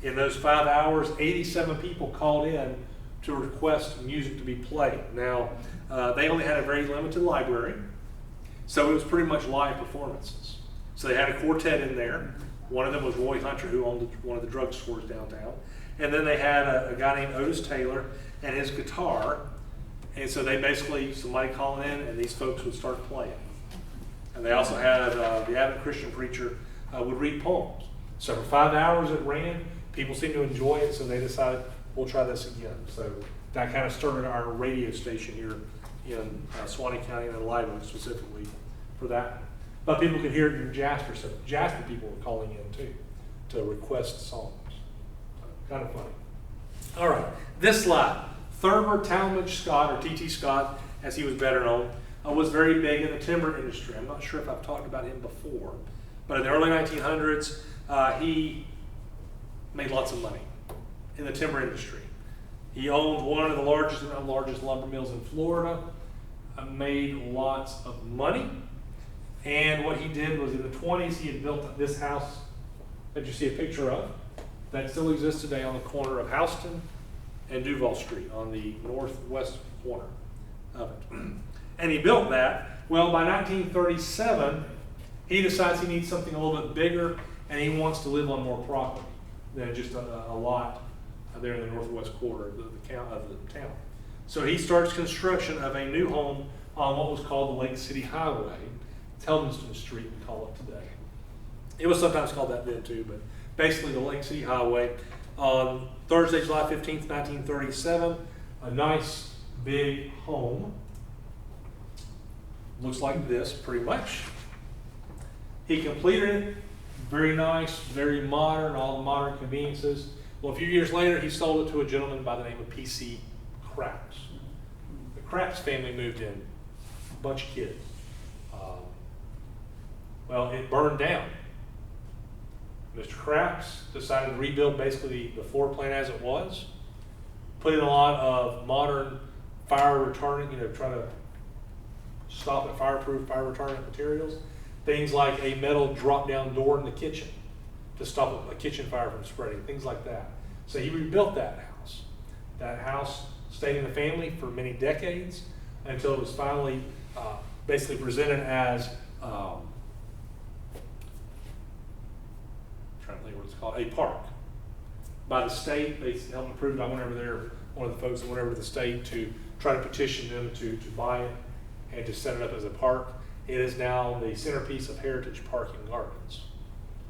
In those 5 hours, 87 people called in to request music to be played. Now, they only had a very limited library, so it was pretty much live performances. So they had a quartet in there. One of them was Roy Hunter, who owned one of the drugstores downtown. And then they had a guy named Otis Taylor and his guitar. And so they basically, somebody calling in, and these folks would start playing. And they also had the Advent Christian preacher would read poems. So for 5 hours it ran. People seemed to enjoy it, so they decided, we'll try this again. So that kind of started our radio station here in Suwannee County and Live Oak specifically for that. But people could hear it in Jasper, so Jasper people were calling in too to request songs. Kind of funny. All right, this slide. Thurber Talmadge Scott, or T.T. Scott, as he was better known, was very big in the timber industry. I'm not sure if I've talked about him before, but in the early 1900s, he made lots of money in the timber industry. He owned one of the largest lumber mills in Florida, made lots of money. And what he did was in the 20s, he had built this house that you see a picture of that still exists today on the corner of Houston and Duval Street on the northwest corner of it. And he built that. Well, by 1937, he decides he needs something a little bit bigger and he wants to live on more property than just a lot there in the northwest quarter of the town. So he starts construction of a new home on what was called the Lake City Highway. It's Helmston Street, we call it today. It was sometimes called that then too, but basically the Lake City Highway. On Thursday, July 15th, 1937, a nice big home. Looks like this, pretty much. He completed it, very nice, very modern, all the modern conveniences. Well, a few years later, he sold it to a gentleman by the name of P.C. Crapps. The Crapps family moved in, a bunch of kids. Well, it burned down. Mr. Crapps decided to rebuild basically the floor plan as it was, put in a lot of modern fire retardant, try to stop at fireproof, fire retardant materials. Things like a metal drop-down door in the kitchen to stop a kitchen fire from spreading, things like that. So he rebuilt that house. That house stayed in the family for many decades until it was finally basically presented as trying to think what it's called, a park by the state. They helped approve it. I went over there, one of the folks that went over to the state to try to petition them to buy it and to set it up as a park. It is now the centerpiece of Heritage Park and Gardens.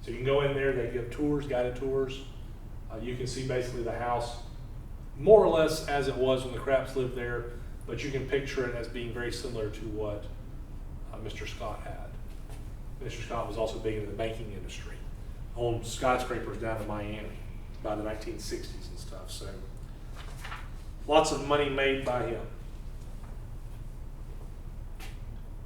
So you can go in there, they give tours, guided tours. You can see basically the house more or less as it was when the Crapps lived there, but you can picture it as being very similar to what Mr. Scott had. Mr. Scott was also big into the banking industry, owned skyscrapers down in Miami by the 1960s and stuff, so lots of money made by him.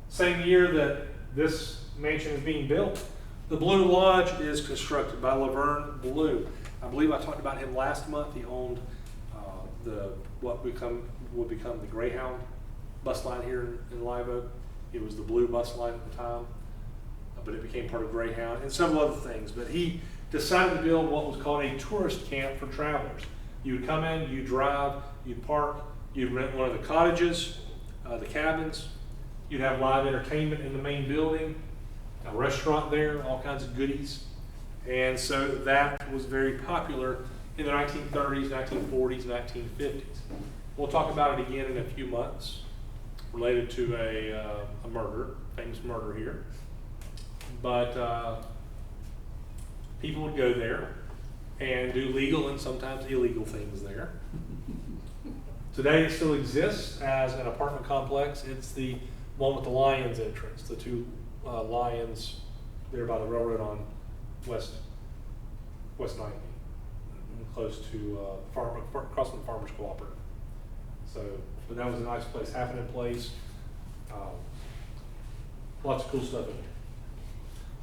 Same year that this mansion is being built, the Blue Lodge is constructed by Laverne Blue. I believe I talked about him last month. He owned what would become the Greyhound bus line here in Live Oak. It was the Blue bus line at the time, but it became part of Greyhound and several other things. But he decided to build what was called a tourist camp for travelers. You would come in, you'd drive, you'd park, you'd rent one of the cottages, the cabins. You'd have live entertainment in the main building, a restaurant there, all kinds of goodies. And so that was very popular in the 1930s, 1940s, 1950s. We'll talk about it again in a few months, related to a murder, famous murder here. But people would go there and do legal and sometimes illegal things there. Today it still exists as an apartment complex. It's the one with the Lions entrance, the two lions there by the railroad on West 90, close to across from the Farmers Cooperative. So, but that was a nice place, happening place. Lots of cool stuff in here.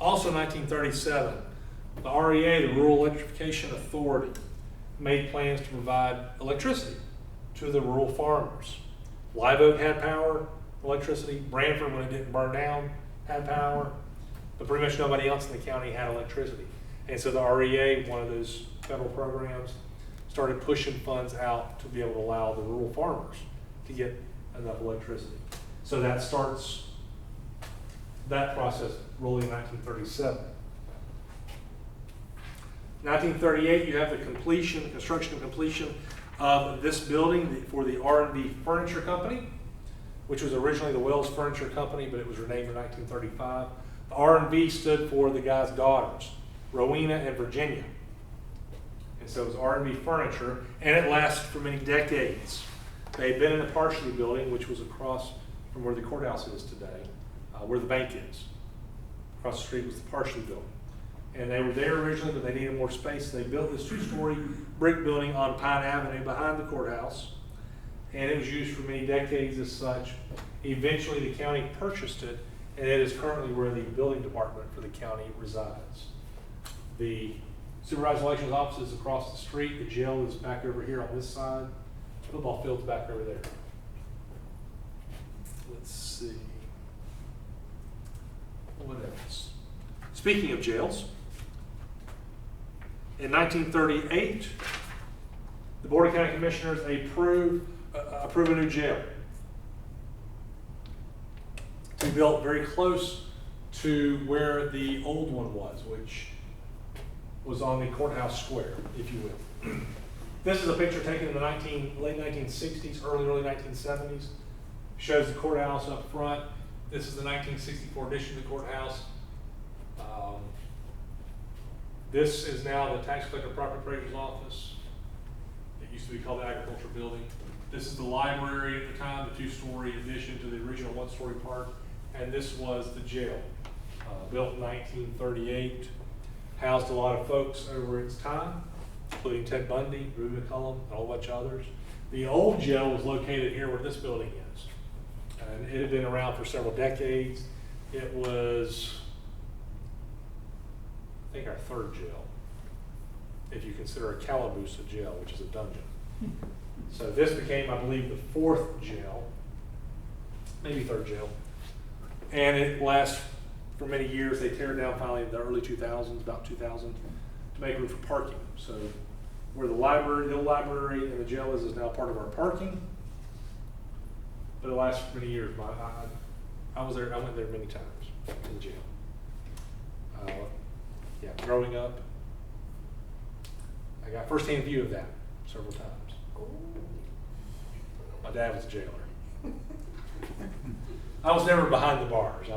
Also, 1937, the REA, the Rural Electrification Authority, made plans to provide electricity to the rural farmers. Live Oak had power, electricity. Branford, when it didn't burn down, had power, but pretty much nobody else in the county had electricity. And so the REA, one of those federal programs, started pushing funds out to be able to allow the rural farmers to get enough electricity. So that starts that process rolling in 1937. 1938, you have the construction and completion of this building for the R&B Furniture Company, which was originally the Wells Furniture Company, but it was renamed in 1935. The R&B stood for the guy's daughters, Rowena and Virginia. And so it was R&B Furniture, and it lasted for many decades. They had been in the Parsley building, which was across from where the courthouse is today, where the bank is. Across the street was the Parsley building. And they were there originally, but they needed more space. They built this two-story brick building on Pine Avenue behind the courthouse, and it was used for many decades as such. Eventually, the county purchased it, and it is currently where the building department for the county resides. The supervisor elections office is across the street. The jail is back over here on this side. The football field's back over there. Let's see. What else? Speaking of jails, in 1938, the Board of County Commissioners approve a new jail to be built very close to where the old one was, which was on the courthouse square, if you will. This is a picture taken in the late 1960s, early 1970s. Shows the courthouse up front. This is the 1964 addition to the courthouse. This is now the tax collector property appraiser's office. It used to be called the agriculture building. This is the library at the time, the two-story addition to the original one-story part. And this was the jail, built in 1938. Housed a lot of folks over its time, including Ted Bundy, Reuben McCullum, and a whole bunch of others. The old jail was located here where this building is. And it had been around for several decades. It was, I think, our third jail, if you consider a calaboose a jail, which is a dungeon. So this became, I believe, the fourth jail, maybe third jail. And it lasts for many years. They tear it down finally in the early 2000s, about 2000, to make room for parking. So where the library, the old library, and the jail is now part of our parking. But it lasts for many years. I was there. I went there many times in the jail. Yeah, growing up, I got first-hand view of that several times. My dad was a jailer. I was never behind the bars.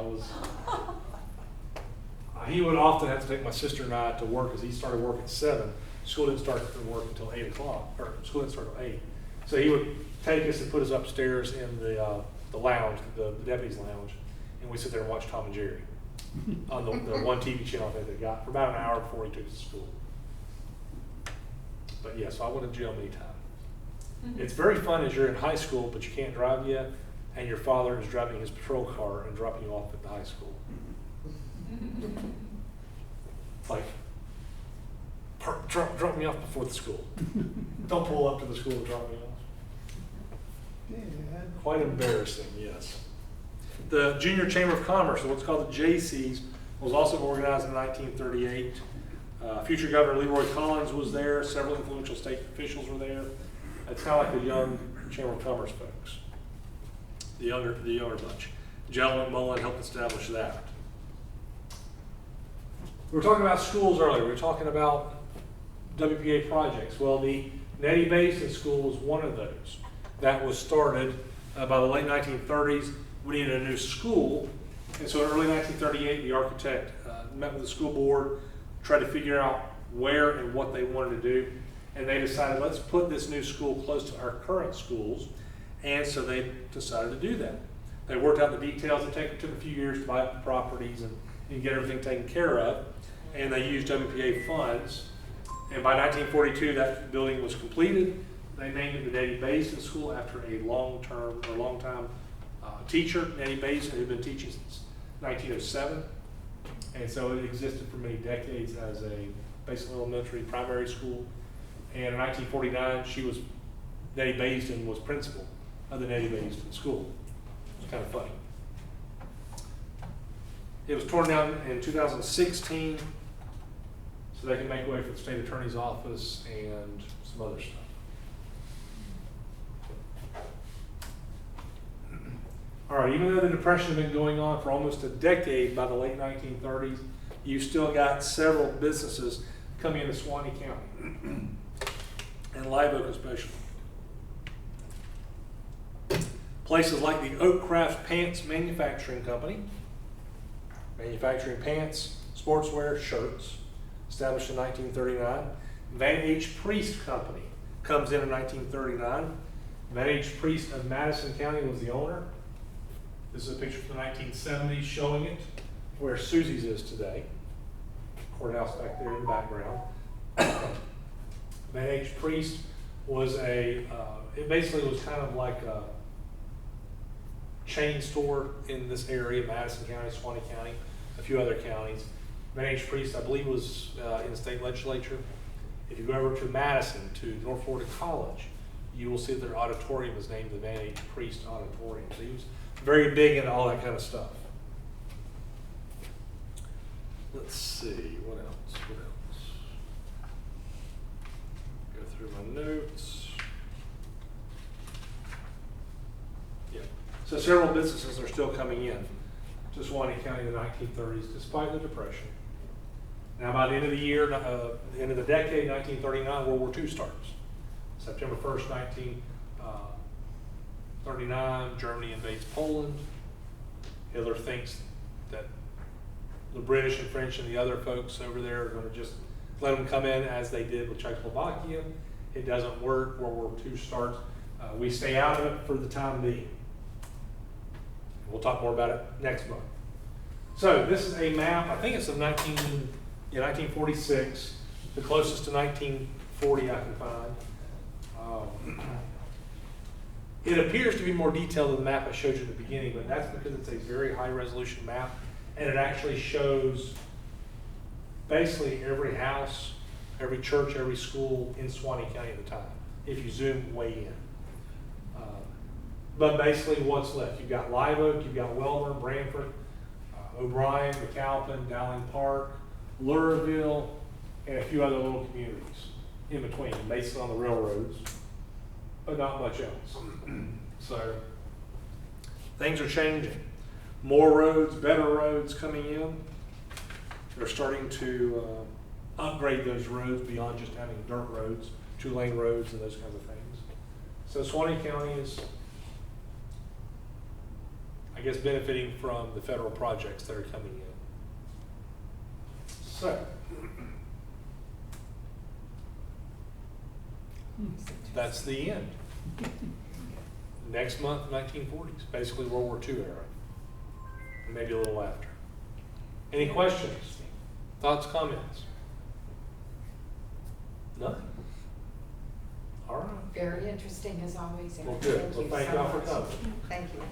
He would often have to take my sister and I to work because he started work at 7. School didn't start to work until 8 o'clock, or school didn't start until 8. So he would take us and put us upstairs in the lounge, the deputy's lounge, and we sit there and watch Tom and Jerry on the one TV channel that they got for about an hour before he took us to school. But yeah, so I went to jail many times. It's very fun as you're in high school, but you can't drive yet, and your father is driving his patrol car and dropping you off at the high school. Like, drop me off before the school. Don't pull up to the school and drop me off. Dad. Quite embarrassing, yes. The Junior Chamber of Commerce, what's called the JC's, was also organized in 1938. Future Governor Leroy Collins was there. Several influential state officials were there. It's kind of like the young Chamber of Commerce folks, the younger bunch. Gentleman Mullen helped establish that. We were talking about schools earlier. We were talking about WPA projects. Well, the Nettie Basin School was one of those. That was started by the late 1930s. We needed a new school. And so in early 1938, the architect met with the school board, tried to figure out where and what they wanted to do. And they decided, let's put this new school close to our current schools. And so they decided to do that. They worked out the details. It took a few years to buy up the properties and get everything taken care of. And they used WPA funds. And by 1942, that building was completed. They named it the Nettie Basin School after a long-time teacher, Nettie Basin, who'd been teaching since 1907. And so it existed for many decades as a basic elementary primary school. And in 1949, Nettie Basin was principal of the Nettie Basin School. It's kind of funny. It was torn down in 2016 so they can make way for the state attorney's office and some other stuff. All right, even though the Depression had been going on for almost a decade by the late 1930s, you've still got several businesses coming into Suwannee County, and Live Oak especially. Places like the Oak Craft Pants Manufacturing Company, manufacturing pants, sportswear, shirts, established in 1939. Van H. Priest Company comes in 1939. Van H. Priest of Madison County was the owner. This is a picture from the 1970s showing it, where Susie's is today. Courthouse back there in the background. Van H. Priest was it basically was kind of like a chain store in this area, Madison County, Suwannee County, a few other counties. Van H. Priest, I believe, was in the state legislature. If you go over to Madison, to North Florida College, you will see their auditorium is named the Van H. Priest Auditorium. So he was very big into all that kind of stuff. Let's see, what else? Go through my notes. Yeah, so several businesses are still coming in to Suwannee County in the 1930s, despite the Depression. Now, by the end of the year, the end of the decade, 1939, World War II starts. September 1st, 1939, Germany invades Poland. Hitler thinks that the British and French and the other folks over there are going to just let them come in as they did with Czechoslovakia. It doesn't work. World War II starts. We stay out of it for the time being. We'll talk more about it next month. So this is a map. I think it's of 1946, the closest to 1940 I can find. It appears to be more detailed than the map I showed you at the beginning, but that's because it's a very high resolution map, and it actually shows basically every house, every church, every school in Suwannee County at the time, if you zoom way in. But basically what's left, you've got Live Oak, you've got Wellner, Branford, O'Brien, McAlpin, Dowling Park, Lurville, and a few other little communities in between, based on the railroads, but not much else. So things are changing. More roads, better roads coming in. They're starting to upgrade those roads beyond just having dirt roads, 2-lane roads and those kinds of things. So Suwannee County is, I guess, benefiting from the federal projects that are coming in. So, That's the end. Next month, 1940s, basically World War II era, maybe a little after. Any questions, thoughts, comments? None? All right. Very interesting as always, Eric. Well, good. Well, thank so y'all for much. coming. Thank you.